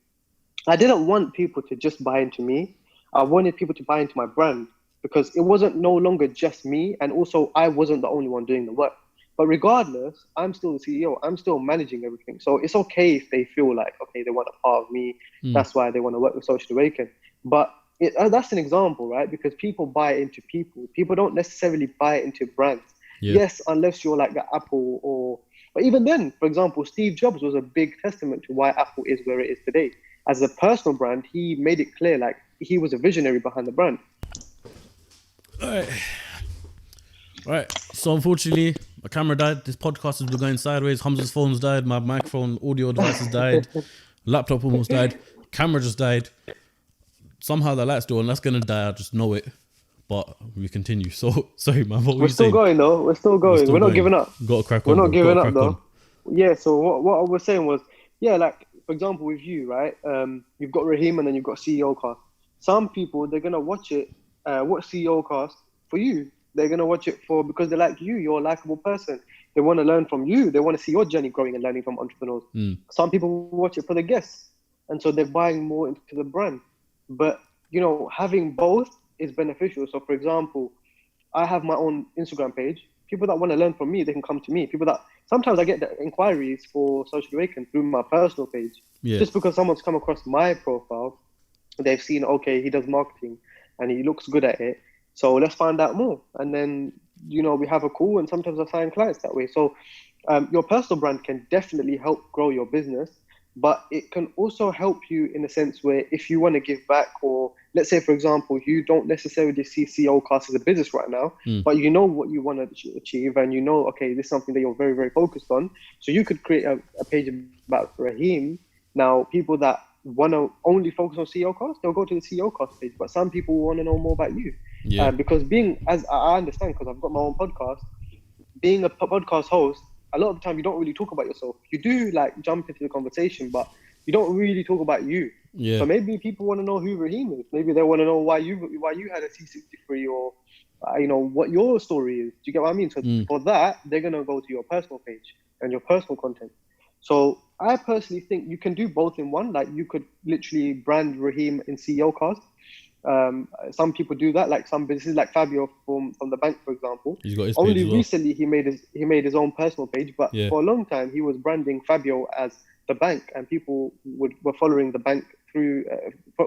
I didn't want people to just buy into me. I wanted people to buy into my brand, because it wasn't no longer just me, and also I wasn't the only one doing the work. But regardless, I'm still the CEO. I'm still managing everything. So it's okay if they feel like, okay, they want a part of me. That's why they want to work with Social Awaken. But that's an example, right? Because people buy into people. People don't necessarily buy into brands. Yeah. Yes, unless you're like the Apple or... But even then, for example, Steve Jobs was a big testament to why Apple is where it is today. As a personal brand, he made it clear, he was a visionary behind the brand. All right. So unfortunately, my camera died. This podcast has been going sideways. Humza's phone's died. My microphone, audio devices died. Laptop almost died. Camera just died. Somehow the light's still on. That's gonna die. I just know it. But we continue. So sorry, man. What were We're you still saying? going though. We're still going. We're not giving up. Got to crack on. We're not giving up though. On. Yeah. So what I was saying was, for example, with you, right? You've got Raheem and then you've got CEOCAST. Some people, they're gonna watch CEOCAST for you. They're gonna watch it because they like you. You're a likable person. They want to learn from you. They want to see your journey growing and learning from entrepreneurs. Some people watch it for the guests. and so they're buying more into the brand. But having both is beneficial. So, for example, I have my own Instagram page. People that want to learn from me, they can come to me. People that sometimes I get the inquiries for Social Awaken through my personal page, Yeah. just because someone's come across my profile, they've seen, okay, he does marketing and he looks good at it, so let's find out more. And then we have a call, and sometimes I sign clients that way. So your personal brand can definitely help grow your business, but it can also help you in a sense where if you want to give back, or let's say, for example, you don't necessarily see CEOCAST as a business right now, but you know what you want to achieve, and okay, this is something that you're very, very focused on. So you could create a page about Raheem. Now, people that want to only focus on CEOCAST, they'll go to the CEOCAST page, but some people want to know more about you. Yeah. Because as I understand, because I've got my own podcast, being a podcast host, a lot of the time you don't really talk about yourself. You do like jump into the conversation, but you don't really talk about you. Yeah. So maybe people want to know who Raheem is. Maybe they want to know why you had a C63, or what your story is. Do you get what I mean? So for that, they're gonna go to your personal page and your personal content. So I personally think you can do both in one. Like, you could literally brand Raheem in CEOcast. Some people do that, like some businesses, like Fabio from the bank, for example. He's got his Only page as well. recently he made his own personal page, but for a long time he was branding Fabio as the bank, and people were following the bank through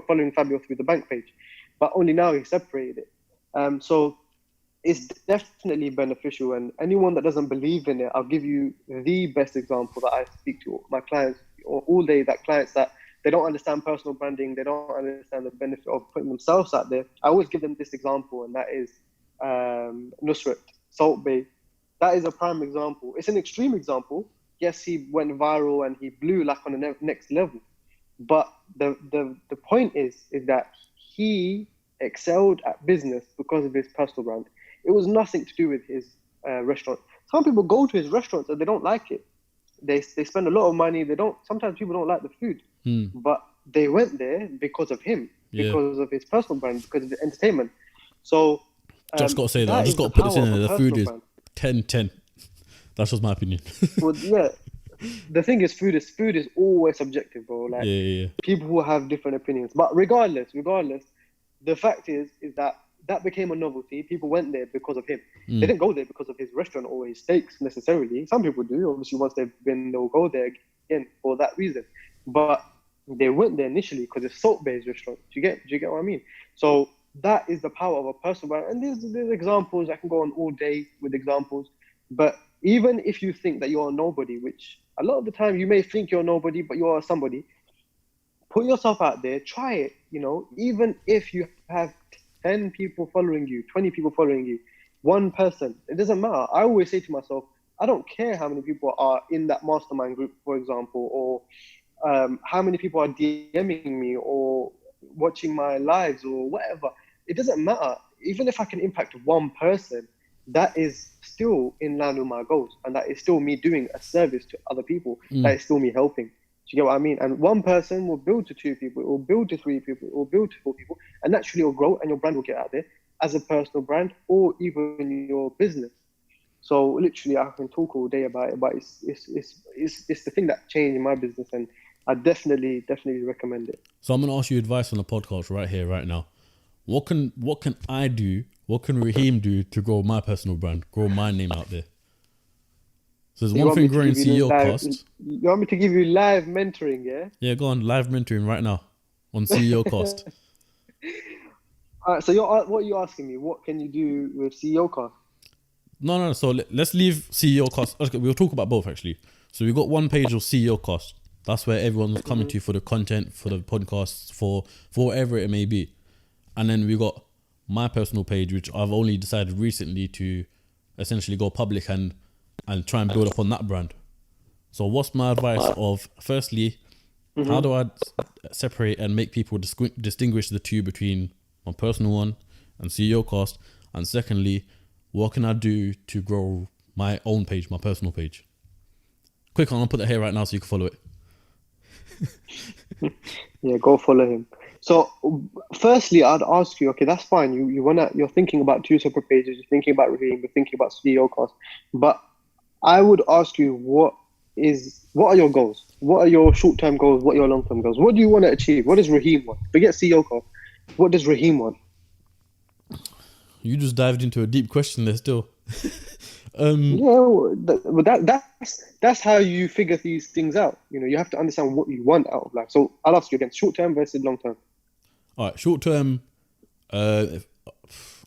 following Fabio through the bank page. But only now he separated it. So it's definitely beneficial, and anyone that doesn't believe in it, I'll give you the best example that I speak to my clients all day. That clients that they don't understand personal branding, they don't understand the benefit of putting themselves out there. I always give them this example, and that is Nusrat, Salt Bay. That is a prime example. It's an extreme example. Yes, he went viral and he blew like on the next level. But the point is that he excelled at business because of his personal brand. It was nothing to do with his restaurant. Some people go to his restaurants and they don't like it. They spend a lot of money. Sometimes people don't like the food, but they went there because of him, because of his personal brand, because of the entertainment. So just got to say that. I just got to put this in there. The food is 10-10. That's just my opinion. Well, yeah. The thing is, food is always subjective, bro. Like, people who have different opinions. But regardless, the fact is that became a novelty. People went there because of him. They didn't go there because of his restaurant or his steaks necessarily. Some people do. Obviously, once they've been, they'll go there again for that reason. But they went there initially because it's Salt Bay's restaurant. Do you get what I mean? So that is the power of a personal brand. And there's examples. I can go on all day with examples. But even if you think that you're a nobody, which a lot of the time you may think you're nobody, but you are somebody, put yourself out there, try it. Even if you have 10 people following you, 20 people following you, one person, it doesn't matter. I always say to myself, I don't care how many people are in that mastermind group, for example, or how many people are DMing me or watching my lives or whatever. It doesn't matter. Even if I can impact one person, that is still in line with my goals, and that is still me doing a service to other people. That is still me helping. Do you get what I mean? And one person will build to 2 people, it will build to 3 people, it will build to 4 people, and naturally it will grow, and your brand will get out there as a personal brand or even your business. So literally, I can talk all day about it, but it's the thing that changed my business, and I definitely recommend it. So I'm gonna ask you advice on the podcast right here, right now. What can I do? What can Raheem do to grow my personal brand, grow my name out there? So there's one thing growing CEOCast. You want me to give you live mentoring, yeah? Yeah, go on, live mentoring right now on CEOCast. Alright, so what are you asking me? What can you do with CEOCast? No. So let's leave CEOCast. Okay, we'll talk about both actually. So we've got one page of CEOCast. That's where everyone's coming to for the content, for the podcasts, for whatever it may be. And then we got my personal page, which I've only decided recently to essentially go public and try and build up on that brand. So what's my advice of, firstly, how do I separate and make people distinguish the two between my personal one and CEOCast? And secondly, what can I do to grow my own page, my personal page? Quick, I'm going to put that here right now so you can follow it. Yeah, go follow him. So firstly, I'd ask you, okay, that's fine. You're thinking about 2 separate pages. You're thinking about Raheem. You're thinking about CEOCast. But I would ask you, what is, what are your goals? What are your short-term goals? What are your long-term goals? What do you want to achieve? What does Raheem want? Forget CEO cost. What does Raheem want? You just dived into a deep question there still. Yeah, but that's how you figure these things out. You know, you have to understand what you want out of life. So I'll ask you again: short-term versus long-term. All right, short term.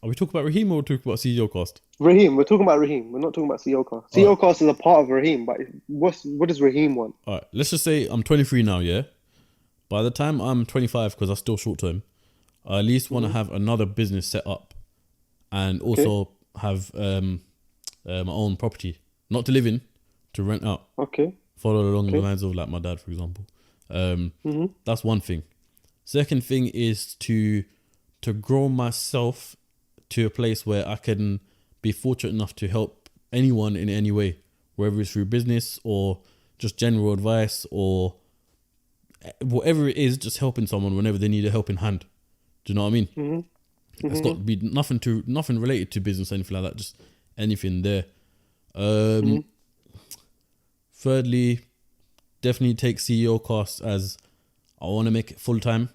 Are we talking about Raheem or talking about CEO cost? Raheem, we're talking about Raheem. We're not talking about CEO cost. All right. CEO cost is a part of Raheem, but what does Raheem want? All right, let's just say I'm 23 now. Yeah. By the time I'm 25, because I'm still short term, I at least want to have another business set up, and also have my own property, not to live in, to rent out. Okay. Follow along the lines of like my dad, for example. That's one thing. Second thing is to grow myself to a place where I can be fortunate enough to help anyone in any way, whether it's through business or just general advice or whatever it is, just helping someone whenever they need a helping hand. Do you know what I mean? It's got to be nothing related to business or anything like that, just anything there. Thirdly, definitely take CEO costs as I want to make it full time.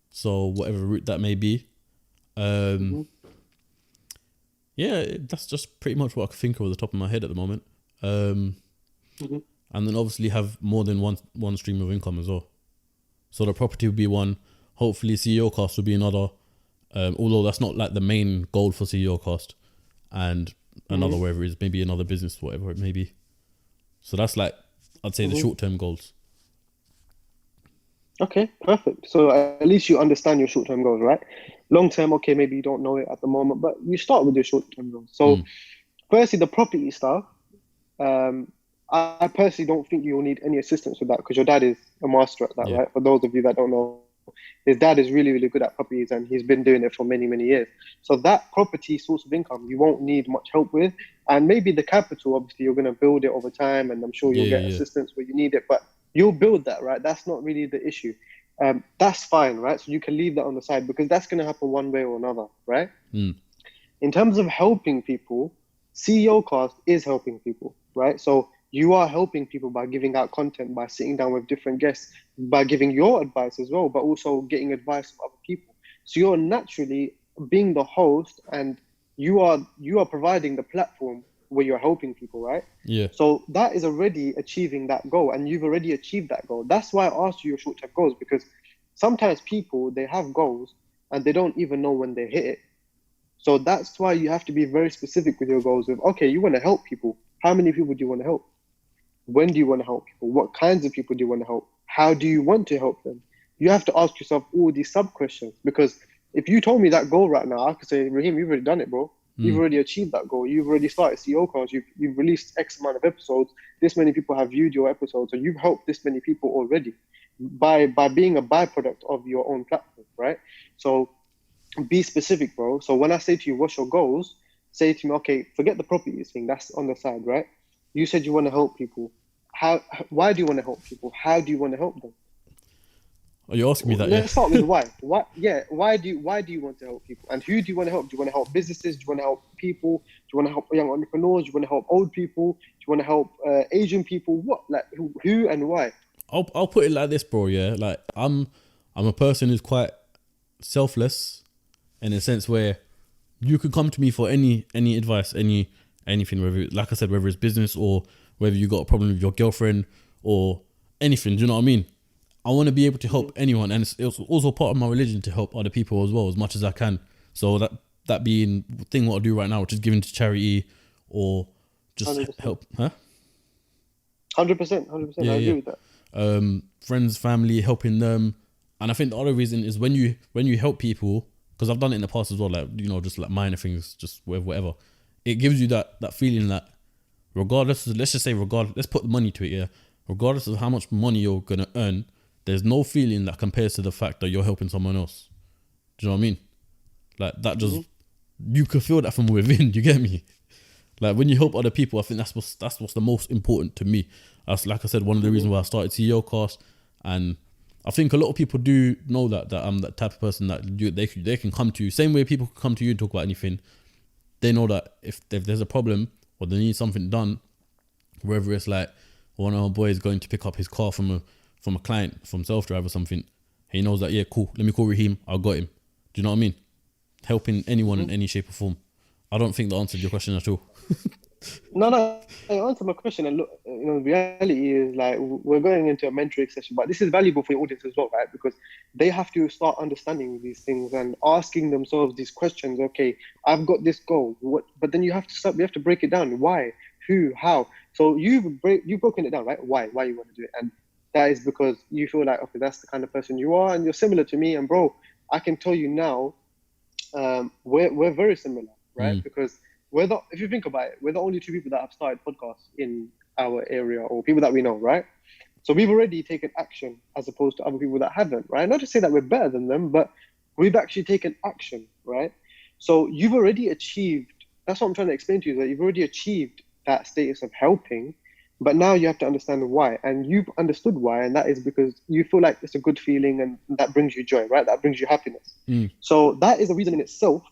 So whatever route that may be. Yeah, that's just pretty much what I can think of at the top of my head at the moment. And then obviously have more than one stream of income as well. So the property will be one. Hopefully CEO cost will be another. Although that's not like the main goal for CEO cost. And another, wherever it is, maybe another business, whatever it may be. So that's like, I'd say the short-term goals. Okay, perfect. So at least you understand your short-term goals, right? Long-term, okay, maybe you don't know it at the moment, but you start with your short-term goals. So firstly, the property stuff, I personally don't think you'll need any assistance with that because your dad is a master at that, right? For those of you that don't know, his dad is really, really good at properties and he's been doing it for many, many years. So that property source of income, you won't need much help with. And maybe the capital, obviously, you're going to build it over time and I'm sure you'll get assistance where you need it, but you'll build that, right? That's not really the issue. That's fine, right? So you can leave that on the side because that's going to happen one way or another, right? In terms of helping people, CEOcast is helping people, right? So you are helping people by giving out content, by sitting down with different guests, by giving your advice as well, but also getting advice from other people. So you're naturally being the host and you are providing the platform where you're helping people, right? Yeah. So that is already achieving that goal and you've already achieved that goal. That's why I asked you your short-term goals because sometimes people, they have goals and they don't even know when they hit it. So that's why you have to be very specific with your goals of, okay, you want to help people. How many people do you want to help? When do you want to help people? What kinds of people do you want to help? How do you want to help them? You have to ask yourself all these sub-questions because if you told me that goal right now, I could say, Raheem, you've already done it, bro. You've already achieved that goal. You've already started CEOcast. You've released X amount of episodes. This many people have viewed your episodes. So you've helped this many people already by being a byproduct of your own platform, right? So be specific, bro. So when I say to you, what's your goals? Say to me, okay, forget the properties thing. That's on the side, right? You said you want to help people. Why do you want to help people? How do you want to help them? Are you asking me that? Let's start with why. Why? Yeah. Why do you want to help people? And who do you want to help? Do you want to help businesses? Do you want to help people? Do you want to help young entrepreneurs? Do you want to help old people? Do you want to help Asian people? What? Like who and why? I'll put it like this, bro. Yeah, like I'm a person who's quite selfless in a sense where you could come to me for any advice, anything, whether, like I said, whether it's business or whether you got a problem with your girlfriend or anything. Do you know what I mean? I want to be able to help anyone, and it's also part of my religion to help other people as well as much as I can. So that being the thing what I do right now, which is giving to charity or just 100%. help, huh? 100%. I agree with that. Friends, family, helping them, and I think the other reason is when you help people, because I've done it in the past as well, like, you know, just like minor things, just whatever. It gives you that feeling that regardless, let's put the money to it, yeah. Regardless of how much money you're gonna earn, there's no feeling that compares to the fact that you're helping someone else. Do you know what I mean? Like that just you can feel that from within. Do you get me? Like when you help other people, I think that's what's the most important to me. That's, like I said, one of the reasons why I started CEOcast, and I think a lot of people do know that I'm that type of person that they can come to you. Same way people can come to you and talk about anything. They know that if there's a problem or they need something done, whether it's like one of our boys going to pick up his car from a client from self-drive or something, he knows that, yeah, cool, let me call Raheem, I got him. Do you know what I mean? Helping anyone in any shape or form. I don't think that answered your question at all. No, I answer my question. And look, the reality is like we're going into a mentoring session, but this is valuable for your audience as well, right? Because they have to start understanding these things and asking themselves these questions. Okay, I've got this goal, what? But then we have to break it down. Why? Who? How? So you've broken it down, right? Why you want to do it? And that is because you feel like, okay, that's the kind of person you are, and you're similar to me. And bro, I can tell you now, we're very similar, right? Because if you think about it, we're the only two people that have started podcasts in our area, or people that we know, right? So we've already taken action as opposed to other people that haven't, right? Not to say that we're better than them, but we've actually taken action, right? So you've already achieved, that's what I'm trying to explain to you, that you've already achieved that status of helping, but now you have to understand why. And you've understood why, and that is because you feel like it's a good feeling and that brings you joy, right? That brings you happiness. So that is a reason in itself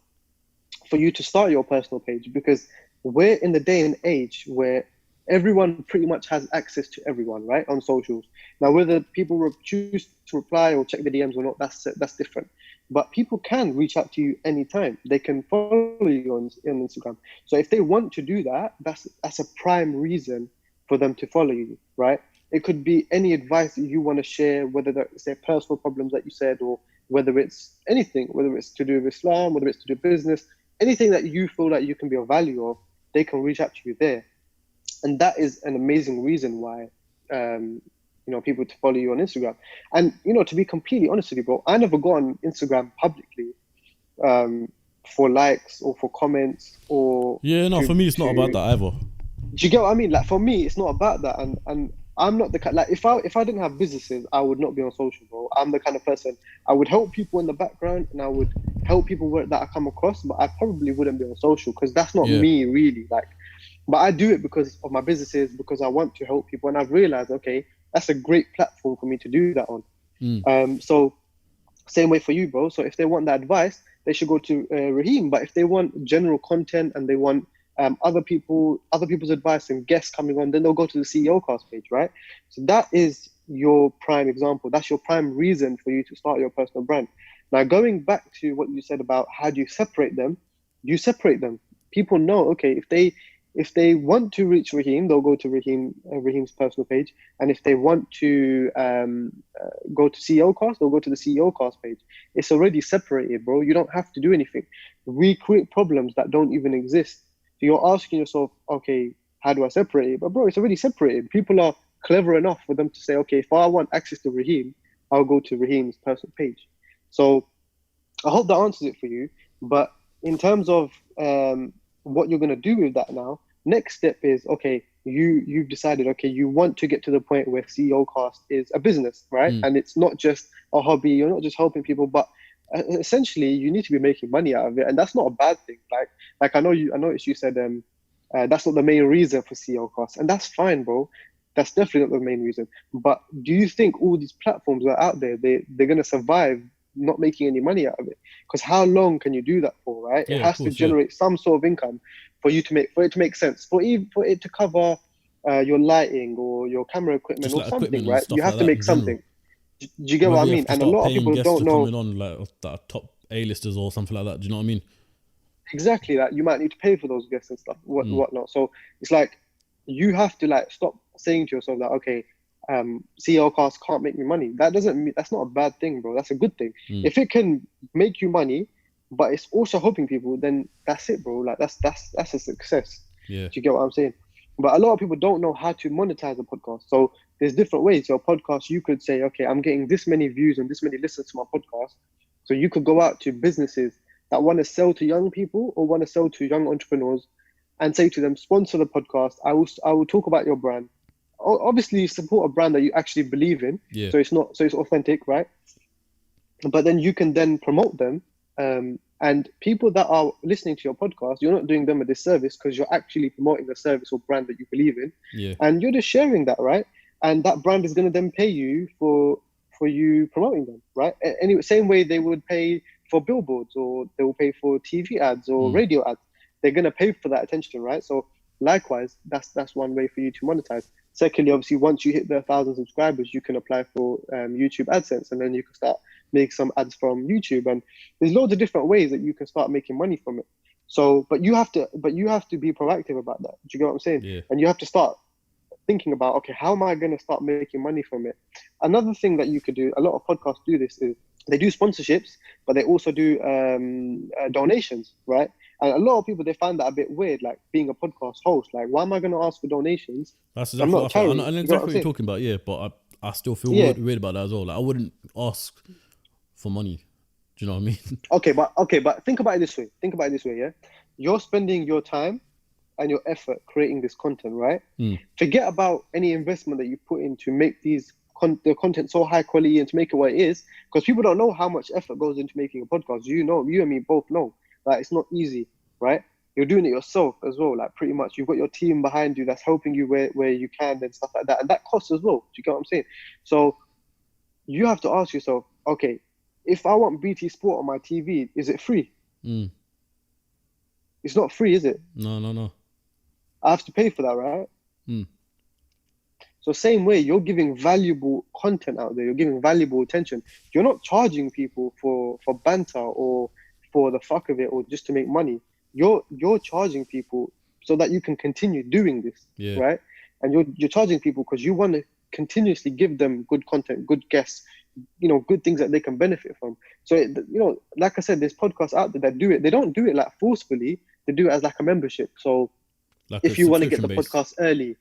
for you to start your personal page, because we're in the day and age where everyone pretty much has access to everyone, right, on socials. Now, whether people choose to reply or check the DMs or not, that's different. But people can reach out to you anytime. They can follow you on Instagram. So if they want to do that, that's a prime reason for them to follow you, right? It could be any advice that you want to share, whether that's their personal problems that you said, or whether it's anything, whether it's to do with Islam, whether it's to do with business, anything that you feel like you can be of value of, they can reach out to you there. And that is an amazing reason why, people to follow you on Instagram. And, to be completely honest with you, bro, I never go on Instagram publicly for likes or for comments or... Yeah, no, for me, it's not about that either. Do you get what I mean? Like, for me, it's not about that. And I'm not the kind, like, if I didn't have businesses, I would not be on social, bro. I'm the kind of person, I would help people in the background and I would help people that I come across, but I probably wouldn't be on social because that's not me really. Like, but I do it because of my businesses, because I want to help people. And I've realized, okay, that's a great platform for me to do that on. So same way for you, bro. So if they want that advice, they should go to Raheem. But if they want general content and they want other people's advice and guests coming on, then they'll go to the CEOCAST page, right? So that is your prime example. That's your prime reason for you to start your personal brand. Now, going back to what you said about how do you separate them, People know, okay, if they want to reach Raheem, they'll go to Raheem's personal page. And if they want to go to CEOCAST, they'll go to the CEOCAST page. It's already separated, bro. You don't have to do anything. We create problems that don't even exist. So you're asking yourself, okay, how do I separate it? But bro, it's already separated. People are clever enough for them to say, okay, if I want access to Raheem, I'll go to Raheem's personal page. So I hope that answers it for you. But in terms of what you're going to do with that now, next step is, okay, you've decided, okay, you want to get to the point where CEOCAST is a business, right? And it's not just a hobby. You're not just helping people, but essentially you need to be making money out of it. And that's not a bad thing. Like I noticed you said that's not the main reason for CEOCAST, and that's fine, bro. That's definitely not the main reason. But do you think all these platforms are out there, they're going to survive not making any money out of it? Because how long can you do that for, right? Yeah, it has to generate some sort of income for it to make sense, for it to cover your lighting or your camera equipment or something, right? You have to make something. Do you get what I mean? And a lot of people don't know. Coming on, like that top A-listers or something like that. Do you know what I mean? Exactly that. You might need to pay for those guests and stuff, whatnot. So it's like you have to like stop saying to yourself that, okay, CEOCAST can't make me money. That's not a bad thing, bro. That's a good thing. If it can make you money, but it's also helping people, then that's it, bro. Like that's a success. Yeah. Do you get what I'm saying? But a lot of people don't know how to monetize a podcast. So there's different ways. Your podcast, you could say, okay, I'm getting this many views and this many listens to my podcast. So you could go out to businesses that want to sell to young people or want to sell to young entrepreneurs and say to them, sponsor the podcast. I will talk about your brand. Obviously support a brand that you actually believe in. Yeah. So it's authentic, right? But then you can then promote them. And people that are listening to your podcast, you're not doing them a disservice because you're actually promoting the service or brand that you believe in. Yeah. And you're just sharing that, right? And that brand is going to then pay you for you promoting them, right? Anyway, same way they would pay for billboards, or they will pay for TV ads or radio ads. They're going to pay for that attention, right? So likewise, that's one way for you to monetize. Secondly, obviously, once you hit the 1,000 subscribers, you can apply for YouTube AdSense, and then you can start make some ads from YouTube. And there's loads of different ways that you can start making money from it. So, but you have to be proactive about that. Do you get what I'm saying? Yeah. And you have to start thinking about, okay, how am I going to start making money from it? Another thing that you could do, a lot of podcasts do this, is they do sponsorships, but they also do donations, right? And a lot of people, they find that a bit weird, like being a podcast host. Like, why am I going to ask for donations? That's I'm exactly not what I feel. I charity. know, I know You get exactly what you're saying? talking about, yeah, but I still feel Yeah. weird about that as well. Like, I wouldn't ask for money. Do you know what I mean? Okay, but think about it this way. Yeah, you're spending your time and your effort creating this content, right? Forget about any investment that you put in to make these the content so high quality and to make it what it is, because people don't know how much effort goes into making a podcast. You know, you and me both know that it's not easy, right? You're doing it yourself as well, like pretty much. You've got your team behind you that's helping you where you can and stuff like that, and that costs as well. Do you get what I'm saying? So you have to ask yourself, okay, if I want BT Sport on my TV, is it free? It's not free, is it? No. I have to pay for that, right? So same way, you're giving valuable content out there. You're giving valuable attention. You're not charging people for banter or for the fuck of it or just to make money. You're charging people so that you can continue doing this, right? And you're charging people because you want to continuously give them good content, good guests, good things that they can benefit from. So, like I said, there's podcasts out there that do it. They don't do it like forcefully. They do it as like a membership. So Like if you want to get the subscription-based. podcast early,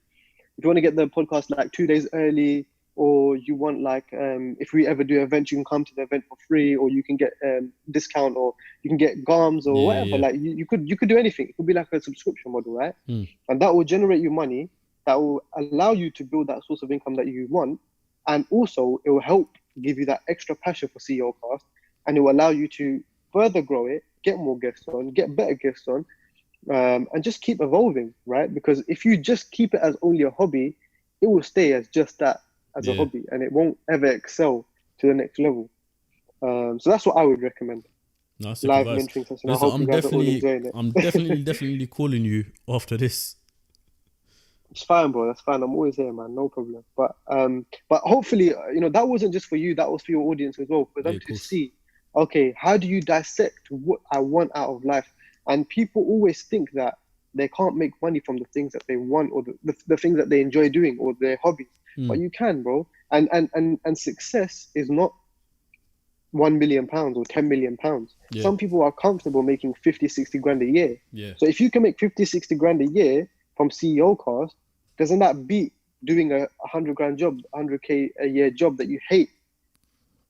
if you want to get the podcast like 2 days early, or you want like, if we ever do an event, you can come to the event for free, or you can get discount, or you can get gums or whatever. Like you could do anything. It could be like a subscription model, right? And that will generate you money. That will allow you to build that source of income that you want, and also it will help give you that extra passion for CEOCAST, and it will allow you to further grow it, get more guests on, get better guests on, and just keep evolving, right? Because if you just keep it as only a hobby, it will stay as just that, as a hobby, and it won't ever excel to the next level. So that's what I would recommend. No, that's Live advice. mentoring session. Listen, I hope you guys are all enjoying it. I'm definitely calling you after this. It's fine, bro. That's fine. I'm always here, man. No problem. But hopefully, that wasn't just for you. That was for your audience as well, for them to see. Okay, how do you dissect what I want out of life? And people always think that they can't make money from the things that they want, or the things that they enjoy doing, or their hobbies. But you can, bro. And success is not £1 million or £10 million. Some people are comfortable making 50, 60 grand a year. So if you can make 50, 60 grand a year from CEOCAST, doesn't that beat doing a 100 grand job, 100K a year job that you hate?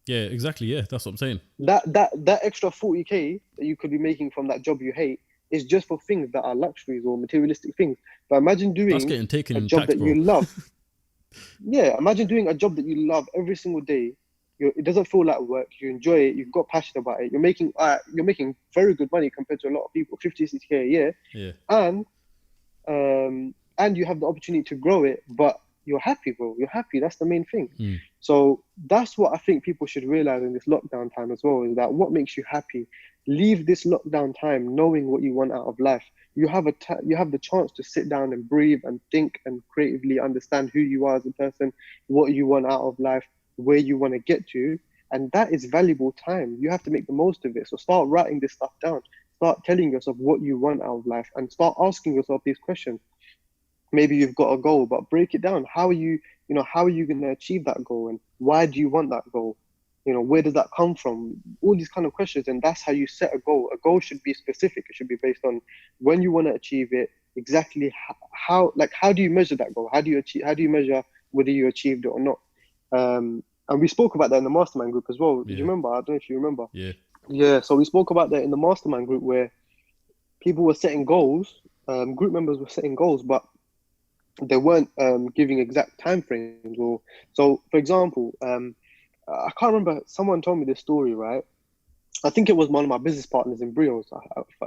Yeah, exactly. Yeah, that's what I'm saying. That extra 40K that you could be making from that job you hate is just for things that are luxuries or materialistic things. But imagine doing That's getting taken a in job tax, that bro. you love. Yeah, imagine doing a job that you love every single day. It doesn't feel like work. You enjoy it. You've got passion about it. You're making very good money compared to a lot of people, 50, 60K a year. Yeah. And you have the opportunity to grow it, but you're happy, bro. You're happy. That's the main thing. So that's what I think people should realize in this lockdown time as well, is that what makes you happy. Leave this lockdown time knowing what you want out of life. You have the chance to sit down and breathe and think and creatively understand who you are as a person, what you want out of life, where you want to get to. And that is valuable time. You have to make the most of it. So start writing this stuff down. Start telling yourself what you want out of life, and start asking yourself these questions. Maybe you've got a goal, but break it down. How are you going to achieve that goal, and why do you want that goal? Where does that come from? All these kind of questions, and that's how you set a goal. A goal should be specific. It should be based on when you want to achieve it, exactly how do you measure that goal? How do you measure whether you achieved it or not? And we spoke about that in the mastermind group as well. Did you remember? I don't know if you remember. Yeah. So we spoke about that in the mastermind group, where people were setting goals. Group members were setting goals, but they weren't giving exact time frames. So, for example, I can't remember. Someone told me this story, right? I think it was one of my business partners in Brios,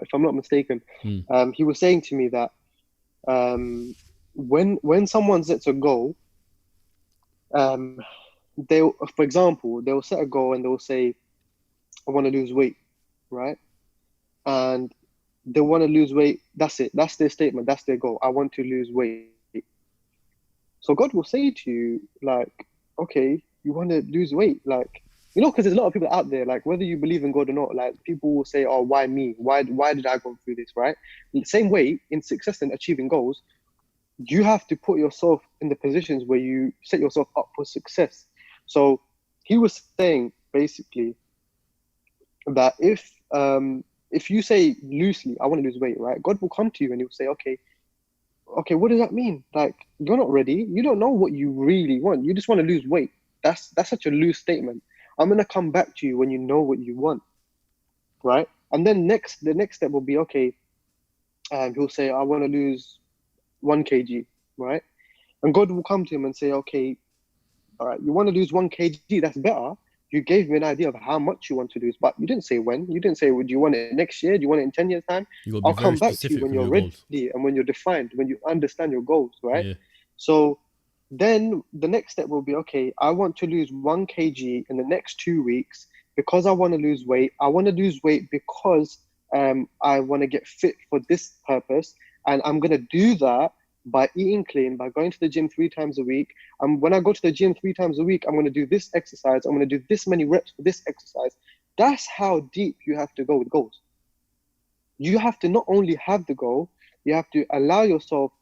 if I'm not mistaken. He was saying to me that when someone sets a goal, for example, they'll set a goal and they'll say, I want to lose weight, right? And they want to lose weight. That's it. That's their statement. That's their goal. I want to lose weight. So God will say to you, like, okay, you want to lose weight, like, because there's a lot of people out there, like, whether you believe in God or not, like, people will say, oh, why me? Why did I go through this, right? The same way in success and achieving goals, you have to put yourself in the positions where you set yourself up for success. So he was saying basically that if you say loosely, I want to lose weight, right? God will come to you and he'll say, okay, what does that mean? Like, you're not ready. You don't know what you really want. You just want to lose weight. That's such a loose statement. I'm gonna come back to you when you know what you want, right? And then the next step will be, okay, he'll say, I want to lose 1 kg, right? And God will come to him and say, okay, all right, you want to lose 1 kg, that's better. You gave me an idea of how much you want to lose, but you didn't say when. You didn't say, would you want it next year? Do you want it in 10 years' time? You got to be I'll very come back to you specific when with you're your ready goals. and when you're defined, when you understand your goals, right? Yeah. So then the next step will be, okay, I want to lose 1 kg in the next 2 weeks because I want to lose weight. I want to lose weight because I want to get fit for this purpose. And I'm going to do that by eating clean, by going to the gym 3 times a week. And when I go to the gym 3 times a week, I'm going to do this exercise. I'm going to do this many reps for this exercise. That's how deep you have to go with goals. You have to not only have the goal, you have to allow yourself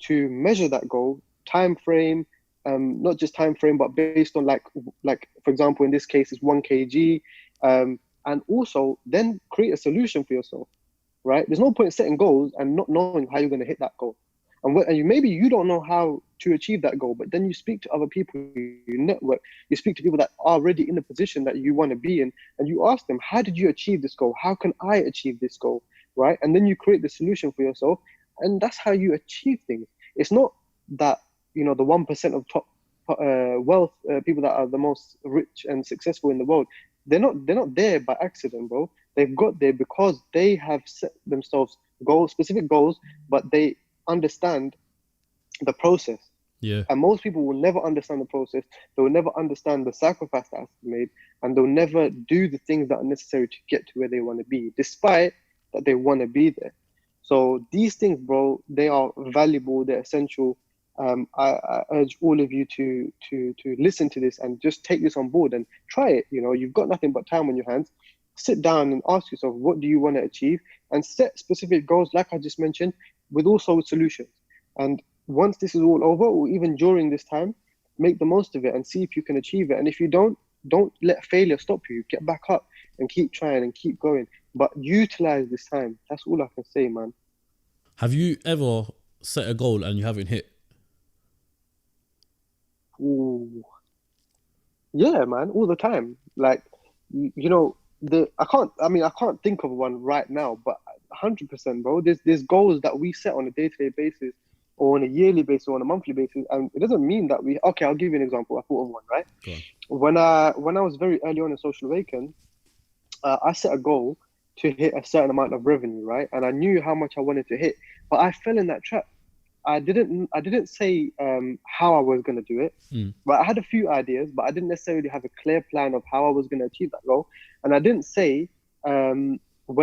to measure that goal, time frame, not just time frame, but based on like for example, in this case, it's 1 kg, and also then create a solution for yourself, right? There's no point setting goals and not knowing how you're going to hit that goal. And maybe you don't know how to achieve that goal, but then you speak to other people, you network, you speak to people that are already in the position that you want to be in, and you ask them, how did you achieve this goal? How can I achieve this goal, right? And then you create the solution for yourself, and that's how you achieve things. It's not that, the 1% of top wealth, people that are the most rich and successful in the world, they're not there by accident, bro. They've got there because they have set themselves specific goals, but they understand the process. Yeah. And most people will never understand the process. They will never understand the sacrifice that has to be made, and they'll never do the things that are necessary to get to where they want to be, despite that they want to be there. So these things, bro, they are valuable. They're essential. I urge all of you to listen to this and just take this on board and try it. You've got nothing but time on your hands. Sit down and ask yourself, what do you want to achieve? And set specific goals, like I just mentioned, with also solutions. And once this is all over, or even during this time, make the most of it and see if you can achieve it. And if you don't let failure stop you. Get back up and keep trying and keep going. But utilize this time. That's all I can say, man. Have you ever set a goal and you haven't hit? Ooh. Yeah, man, all the time. Like, I can't think of one right now, but 100%, bro. There's goals that we set on a day-to-day basis, or on a yearly basis, or on a monthly basis, and it doesn't mean that okay, I'll give you an example. I thought of one, right? Go on. When I was very early on in Social Awaken, I set a goal to hit a certain amount of revenue, right? And I knew how much I wanted to hit, but I fell in that trap. I didn't say how I was going to do it, but I had a few ideas, but I didn't necessarily have a clear plan of how I was going to achieve that goal. And I didn't say when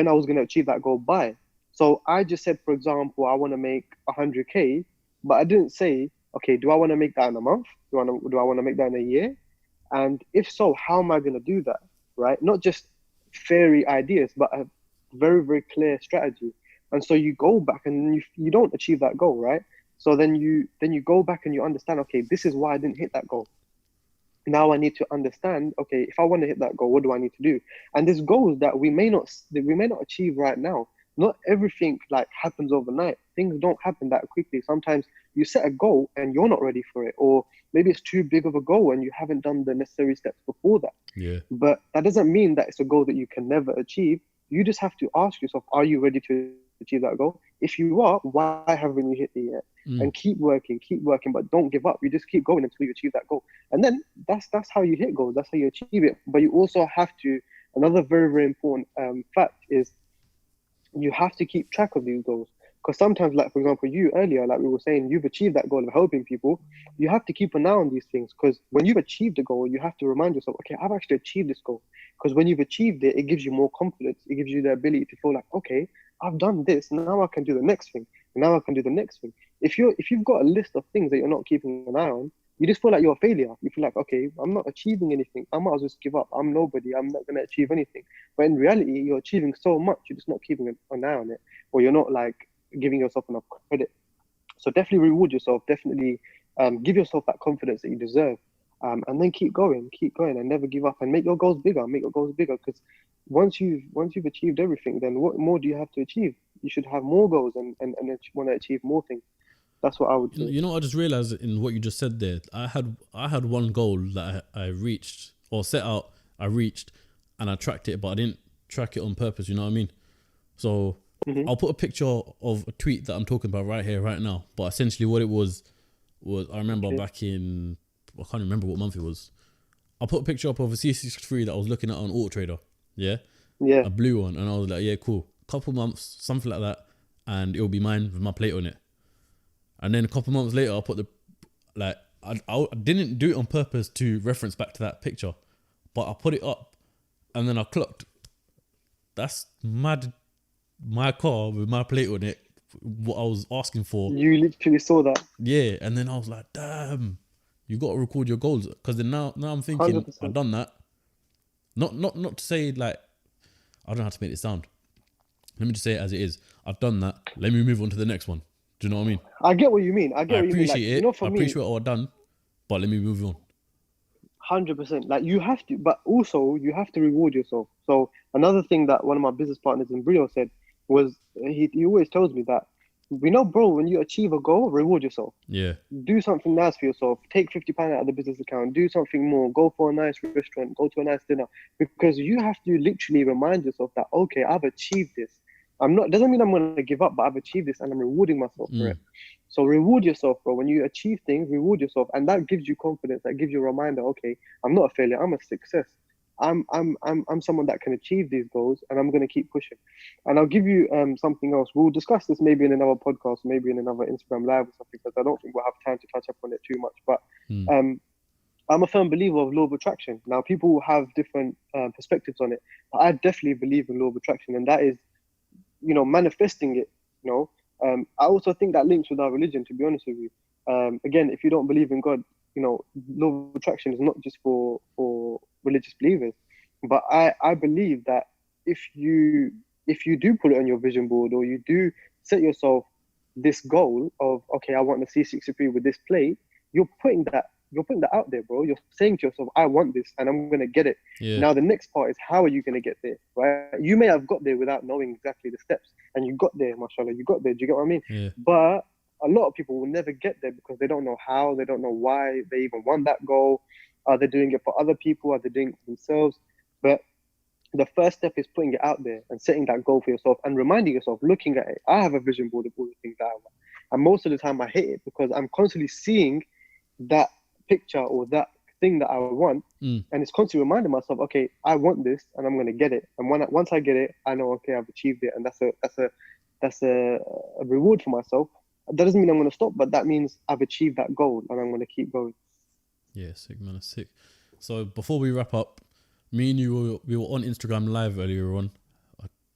I was going to achieve that goal by. So I just said, for example, I want to make 100K, but I didn't say, okay, do I want to make that in a month? Do I want to make that in a year? And if so, how am I going to do that, right? Not just fairy ideas, but a very, very clear strategy. And so you go back and you don't achieve that goal, right? So then you go back and you understand, okay, this is why I didn't hit that goal. Now I need to understand, okay, if I want to hit that goal, what do I need to do? And there's goals that we may not achieve right now. Not everything like happens overnight. Things don't happen that quickly. Sometimes you set a goal and you're not ready for it, or maybe it's too big of a goal and you haven't done the necessary steps before that. Yeah. But that doesn't mean that it's a goal that you can never achieve. You just have to ask yourself, are you ready to achieve that goal? If you are, why haven't you hit it yet? And keep working, but don't give up. You just keep going until you achieve that goal. And then that's how you hit goals. That's how you achieve it. But you also have to, another very, very important fact is you have to keep track of these goals. Because sometimes, like, for example, you earlier, like we were saying, you've achieved that goal of helping people. You have to keep an eye on these things, because when you've achieved a goal, you have to remind yourself, okay, I've actually achieved this goal. Because when you've achieved it, it gives you more confidence. It gives you the ability to feel like, okay, I've done this. Now I can do the next thing. Now I can do the next thing. If you've got a list of things that you're not keeping an eye on, you just feel like you're a failure. You feel like, okay, I'm not achieving anything. I might as well just give up. I'm nobody. I'm not going to achieve anything. But in reality, you're achieving so much. You're just not keeping an eye on it, or you're not like giving yourself enough credit. So definitely reward yourself. Definitely give yourself that confidence that you deserve. And then keep going, and never give up, and make your goals bigger. Make your goals bigger, because once you've achieved everything, then what more do you have to achieve? You should have more goals and want to achieve more things. That's what I would do. You know, I just realized in what you just said there, I had one goal that I reached or set out, I reached, and I tracked it, but I didn't track it on purpose. You know what I mean? So I'll put a picture of a tweet that I'm talking about right here, right now. But essentially, what it was I remember back in, I can't remember what month it was. I put a picture up of a C63 that I was looking at on Auto Trader. Yeah, a blue one, and I was like, yeah, cool. Couple months, something like that, and it'll be mine with my plate on it. And then a couple months later, I put I didn't do it on purpose to reference back to that picture, but I put it up, and then I clocked, that's mad, my car with my plate on it, what I was asking for. You literally saw that. Yeah, and then I was like, damn, you got to record your goals, because then now I'm thinking 100%. I've done that. Not to say like, I don't know how to make it sound. Let me just say it as it is. I've done that. Let me move on to the next one. Do you know what I mean? I get what you mean. I appreciate it. You know, for I me, appreciate what I've done, but let me move on. 100%. Like you have to, but also you have to reward yourself. So another thing that one of my business partners in Brio said was he always tells me that, bro, when you achieve a goal, reward yourself. Yeah. Do something nice for yourself. Take £50 out of the business account. Do something more. Go for a nice restaurant. Go to a nice dinner. Because you have to literally remind yourself that, okay, I've achieved this. Doesn't mean I'm going to give up, but I've achieved this and I'm rewarding myself for it. So reward yourself, bro. When you achieve things, reward yourself. And that gives you confidence. That gives you a reminder, okay, I'm not a failure. I'm a success. I'm someone that can achieve these goals, and I'm going to keep pushing. And I'll give you something else. We'll discuss this maybe in another podcast, maybe in another Instagram live or something, because I don't think we'll have time to touch up on it too much. But I'm a firm believer of law of attraction. Now, people have different perspectives on it, but I definitely believe in law of attraction, and that is, manifesting it. I also think that links with our religion, to be honest with you. Again, if you don't believe in God, law of attraction is not just for religious believers. But I believe that if you do put it on your vision board, or you do set yourself this goal of, okay, I want the C63 with this plate, you're putting that out there, bro. You're saying to yourself, I want this and I'm going to get it. Yeah. Now, the next part is, how are you going to get there, right? You may have got there without knowing exactly the steps, and you got there, mashallah, you got there. Do you get what I mean? Yeah. But a lot of people will never get there because they don't know how, they don't know why they even want that goal. Are they doing it for other people? Are they doing it for themselves? But the first step is putting it out there and setting that goal for yourself and reminding yourself, looking at it. I have a vision board of all the things that I want. And most of the time I hit it because I'm constantly seeing that picture or that thing that I want. And it's constantly reminding myself, okay, I want this and I'm going to get it. And once I get it, I know, okay, I've achieved it. And that's a reward for myself. That doesn't mean I'm going to stop, but that means I've achieved that goal and I'm going to keep going. Yeah, sick, man. Sick. So before we wrap up, me and you, we were on Instagram live earlier on.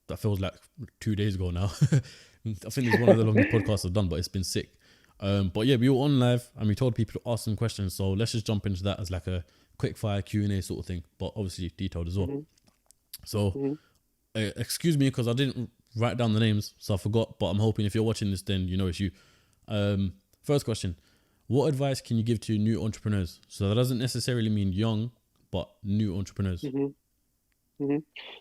That feels like 2 days ago now. I think it's one of the longest podcasts I've done, but it's been sick. But yeah, we were on live and we told people to ask some questions. So let's just jump into that as like a quick fire Q&A sort of thing, but obviously detailed as well. So excuse me because I didn't write down the names, so I forgot. But I'm hoping if you're watching this, then you know it's you. First question. What advice can you give to new entrepreneurs? So that doesn't necessarily mean young, but new entrepreneurs.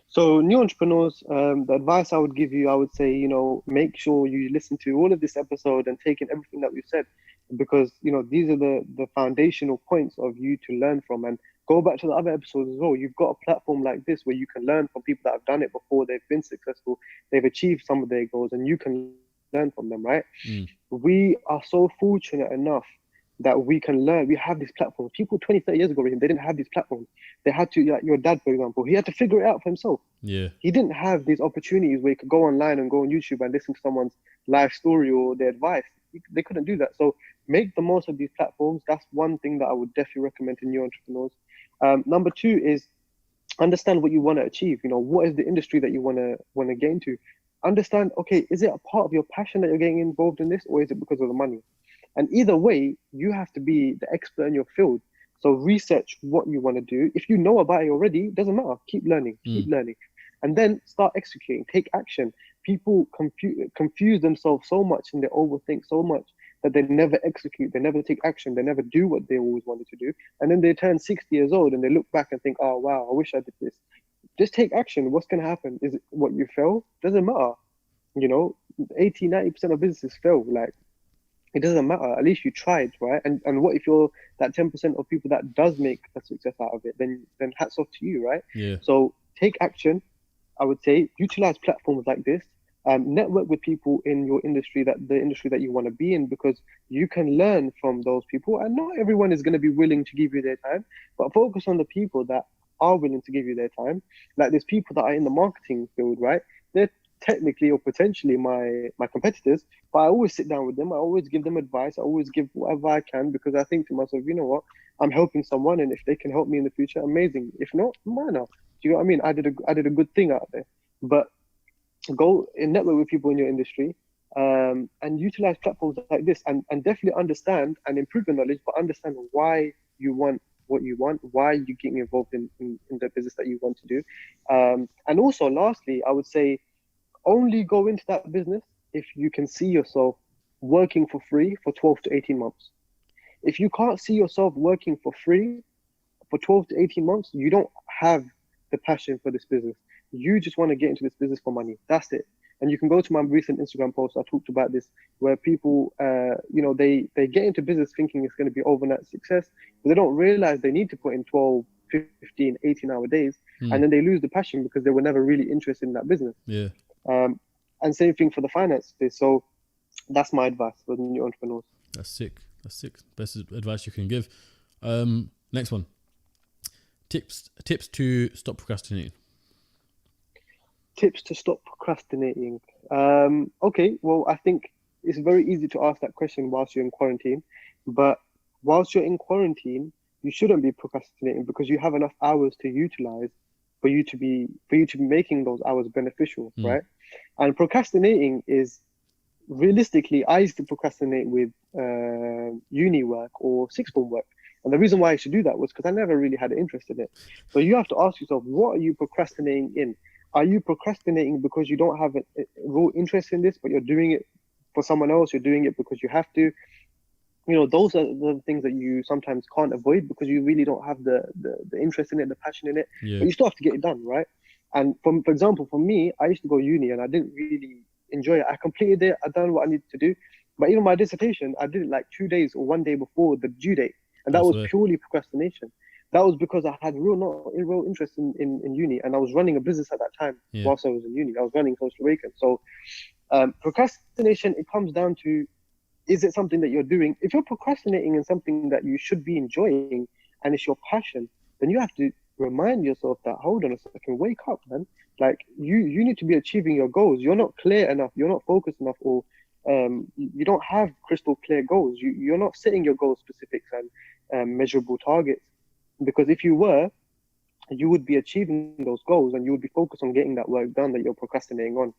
So new entrepreneurs, the advice I would give you, I would say, make sure you listen to all of this episode and take in everything that we've said, because, these are the foundational points of you to learn from. And go back to the other episodes as well. You've got a platform like this where you can learn from people that have done it before, they've been successful, they've achieved some of their goals, and you can learn from them, right? We are so fortunate enough that we can learn. We have these platforms. People 20, 30 years ago, they didn't have these platforms. They had to, like your dad, for example, he had to figure it out for himself. Yeah. He didn't have these opportunities where he could go online and go on YouTube and listen to someone's life story or their advice. They couldn't do that. So make the most of these platforms. That's one thing that I would definitely recommend to new entrepreneurs. Number two is understand what you want to achieve. What is the industry that you want to get into? understand, okay, is it a part of your passion that you're getting involved in this, or is it because of the money? And either way, you have to be the expert in your field. So research what you want to do. If you know about it already, doesn't matter. Keep learning, keep learning. And then start executing, take action. People confuse themselves so much and they overthink so much that they never execute, they never take action, they never do what they always wanted to do. And then they turn 60 years old and they look back and think, oh, wow, I wish I did this. Just take action. What's going to happen? Is it what you fail? Doesn't matter. 80-90% of businesses fail. Like, it doesn't matter. At least you tried, right? And what if you're that 10% of people that does make a success out of it? Then hats off to you, right? Yeah. So take action. I would say utilize platforms like this. Network with people in your industry, the industry that you want to be in, because you can learn from those people. And not everyone is going to be willing to give you their time, but focus on the people that are willing to give you their time. Like, there's people that are in the marketing field, right? They're technically or potentially my competitors, but I always sit down with them. I always give them advice. I always give whatever I can, because I think to myself, you know what, I'm helping someone, and if they can help me in the future, amazing. If not, why not? Do you know what I mean? I did a good thing out there. But go and network with people in your industry, and utilize platforms like this, and definitely understand and improve your knowledge, but understand why you want what you want, why you're getting involved in the business that you want to do. And also, lastly, I would say, only go into that business if you can see yourself working for free for 12 to 18 months. If you can't see yourself working for free for 12 to 18 months, you don't have the passion for this business. You just want to get into this business for money. That's it. And you can go to my recent Instagram post. I talked about this, where people, they get into business thinking it's going to be overnight success, but they don't realize they need to put in 12, 15, 18-hour days, and then they lose the passion because they were never really interested in that business. Yeah. And same thing for the finances. So that's my advice for the new entrepreneurs. That's sick. Best advice you can give. Next one. Tips to stop procrastinating. Tips to stop procrastinating. Okay, well, I think it's very easy to ask that question whilst you're in quarantine. But whilst you're in quarantine, you shouldn't be procrastinating, because you have enough hours to utilize for you to be making those hours beneficial, right? And procrastinating is, realistically, I used to procrastinate with uni work or sixth form work. And the reason why I used to do that was because I never really had an interest in it. So you have to ask yourself, what are you procrastinating in? Are you procrastinating because you don't have a real interest in this, but you're doing it for someone else? You're doing it because you have to. Those are the things that you sometimes can't avoid, because you really don't have the interest in it, the passion in it. Yeah. But you still have to get it done, right? And for example, for me, I used to go uni and I didn't really enjoy it. I completed it. I done what I needed to do. But even my dissertation, I did it like 2 days or 1 day before the due date. And that was purely procrastination. That was because I had real interest in uni, and I was running a business at that time. Whilst I was in uni. I was running Social Awaken. So procrastination, it comes down to, is it something that you're doing? If you're procrastinating in something that you should be enjoying and it's your passion, then you have to remind yourself that, hold on a second, wake up, man. Like, you need to be achieving your goals. You're not clear enough. You're not focused enough, or you don't have crystal clear goals. You're not setting your goal specifics and measurable targets. Because if you were, you would be achieving those goals, and you would be focused on getting that work done that you're procrastinating on.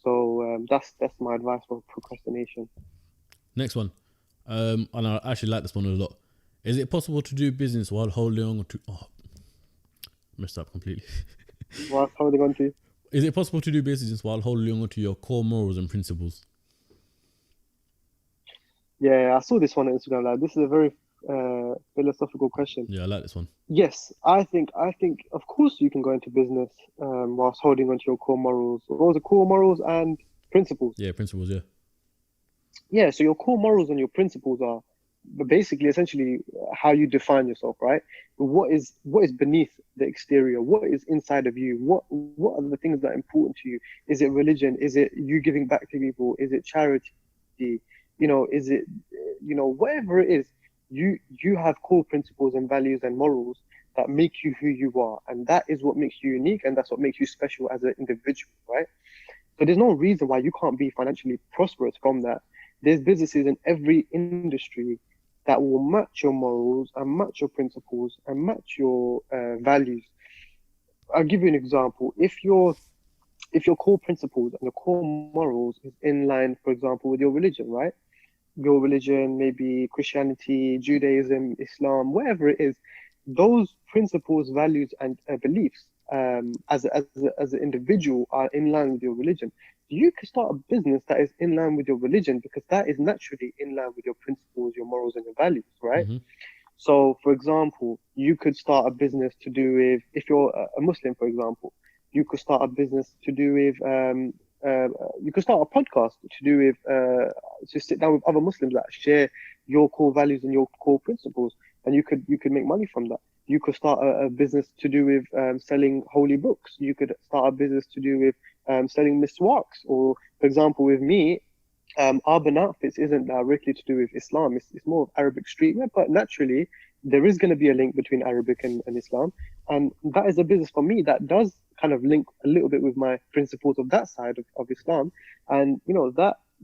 So that's my advice for procrastination. Next one. And I actually like this one a lot. Is it possible to do business while holding on to... Oh, messed up completely. Whilst holding on to? Is it possible to do business while holding on to your core morals and principles? Yeah, I saw this one on Instagram. Like, this is a very philosophical question. Yeah, I like this one. Yes, I think of course you can go into business whilst holding on to your core morals. What was the core morals and principles? Yeah, principles, yeah. Yeah, so your core morals and your principles are basically essentially how you define yourself, right? What is beneath the exterior? What is inside of you? What are the things that are important to you? Is it religion? Is it you giving back to people? Is it charity? Is it whatever it is, you have core principles and values and morals that make you who you are, and that is what makes you unique, and that's what makes you special as an individual, right? So there's no reason why you can't be financially prosperous from that. There's businesses in every industry that will match your morals and match your principles and match your values. I'll give you an example. If you're if your core principles and your core morals is in line, for example, with your religion, right? Your religion, maybe Christianity, Judaism, Islam, whatever it is, those principles, values, and beliefs as an individual are in line with your religion. You can start a business that is in line with your religion because that is naturally in line with your principles, your morals, and your values, right? Mm-hmm. So, for example, you could start a business to do with, if you're a Muslim, for example, you could start a business to do with, uh, you could start a podcast to do with, to sit down with other Muslims that share your core values and your core principles, and you could make money from that. You could start a business to do with selling holy books. You could start a business to do with selling miswaks, or, for example, with me, Urban Outfits isn't directly to do with Islam. It's more of Arabic streetwear, but naturally there is going to be a link between Arabic and Islam, and that is a business for me that does kind of link a little bit with my principles of that side of Islam, and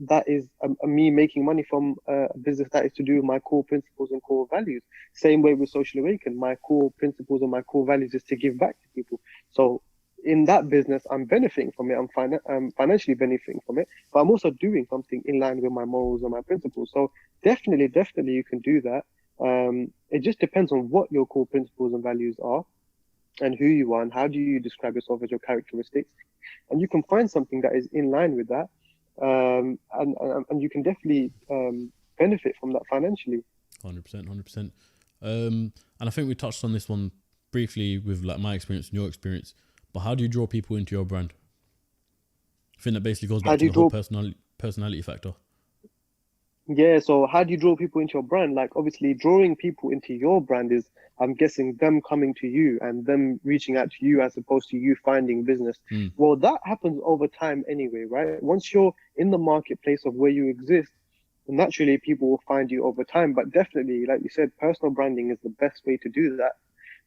that is me making money from a business that is to do with my core principles and core values. Same way with Social Awaken, my core principles and my core values is to give back to people. So in that business, I'm benefiting from it. I'm financially benefiting from it, but I'm also doing something in line with my morals and my principles. So definitely, you can do that. It just depends on what your core principles and values are, and who you are, and how do you describe yourself as your characteristics, and you can find something that is in line with that, and you can definitely benefit from that financially. 100%, 100%. And I think we touched on this one briefly with like my experience and your experience. But how do you draw people into your brand? I think that basically goes back to the whole personality factor. Yeah, so how do you draw people into your brand? Like, obviously, drawing people into your brand is, I'm guessing, them coming to you and them reaching out to you as opposed to you finding business. Well, that happens over time anyway, right? Once you're in the marketplace of where you exist, naturally people will find you over time. But definitely, like you said, personal branding is the best way to do that,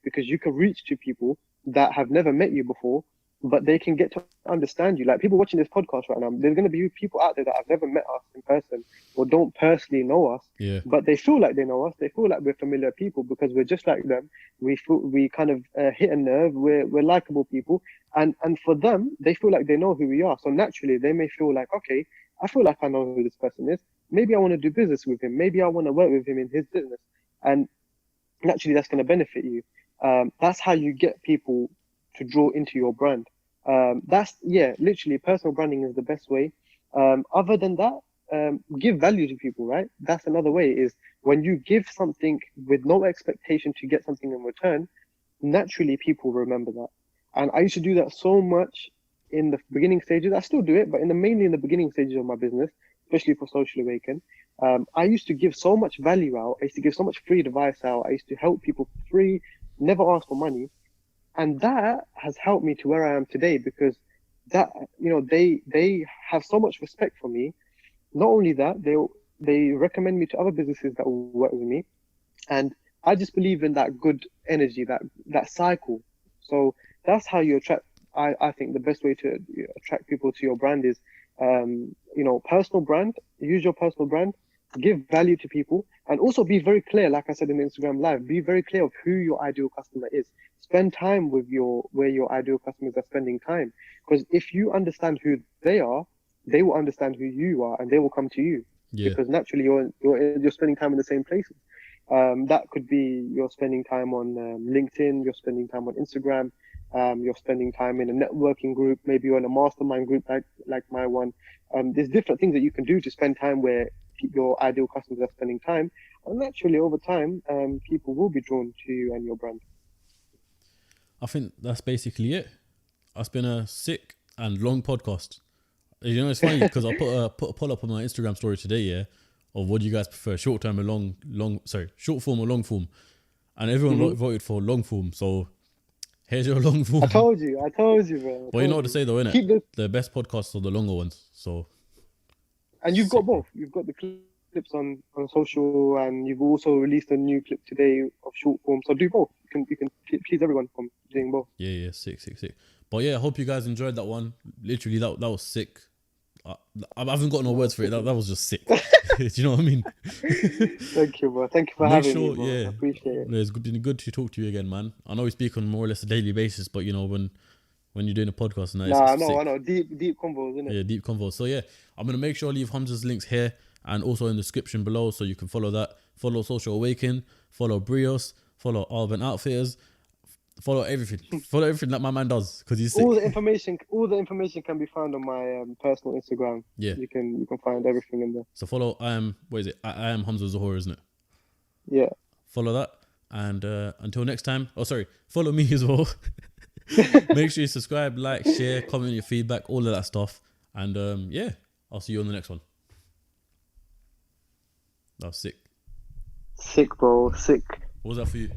because you can reach to people that have never met you before, but they can get to understand you. Like, people watching this podcast right now, there's going to be people out there that have never met us in person or don't personally know us, but they feel like they know us. They feel like we're familiar people because we're just like them. We kind of hit a nerve. We're likable people, and for them, they feel like they know who we are. So naturally, they may feel like, okay, I feel like I know who this person is. Maybe I want to do business with him. Maybe I want to work with him in his business, and naturally, that's going to benefit you. That's how you get people to draw into your brand. Literally, personal branding is the best way. Other than that, give value to people, right? That's another way, is when you give something with no expectation to get something in return, naturally people remember that. And I used to do that so much in the beginning stages. I still do it, but mainly in the beginning stages of my business, especially for Social Awaken. I used to give so much value out. I used to give so much free advice out. I used to help people for free, never ask for money. And that has helped me to where I am today, because that, they have so much respect for me. Not only that, they recommend me to other businesses that will work with me. And I just believe in that good energy, that cycle. So that's how you attract. I think the best way to attract people to your brand is, personal brand. Use your personal brand, give value to people, and also be very clear. Like I said in Instagram Live, be very clear of who your ideal customer is. Spend time with where your ideal customers are spending time. Because if you understand who they are, they will understand who you are, and they will come to you. Because naturally you're spending time in the same places. That could be you're spending time on LinkedIn, you're spending time on Instagram, you're spending time in a networking group, maybe you're in a mastermind group like my one. There's different things that you can do to spend time where your ideal customers are spending time, and naturally over time, people will be drawn to you and your brand. I think that's basically it. It's been a sick and long podcast. It's funny because I put a poll up on my Instagram story today, of what do you guys prefer, short form or long form, and everyone voted for long form. So here's your long form. I told you, bro. But you know what to say though, innit? The best podcasts are the longer ones. So, and you've got both. You've got the clips on social, and you've also released a new clip today of short form. So do both. You can please everyone from doing both. Yeah, sick. But yeah, I hope you guys enjoyed that one. Literally, that was sick. I haven't got no words for it. That was just sick. Do you know what I mean? Thank you, bro. Thank you for having me, bro. I appreciate it. It's good to talk to you again, man. I know we speak on more or less a daily basis, but when when you're doing a podcast. And that, Nah, I it's know, sick. I know. Deep convos, isn't it? Yeah, deep convo. So yeah, I'm gonna make sure I leave Humza's links here and also in the description below, so you can follow that. Follow Social Awaken, follow Brios, follow Arvin Outfitters, follow everything. Follow everything that my man does because he's sick. All the information can be found on my personal Instagram. Yeah. You can find everything in there. So follow what is it? I am Humza Zahoor, isn't it? Yeah. Follow that. And until next time, follow me as well. Make sure you subscribe, like, share, comment your feedback, all of that stuff. And yeah, I'll see you on the next one. That was sick. Sick, bro. Sick. What was that for you?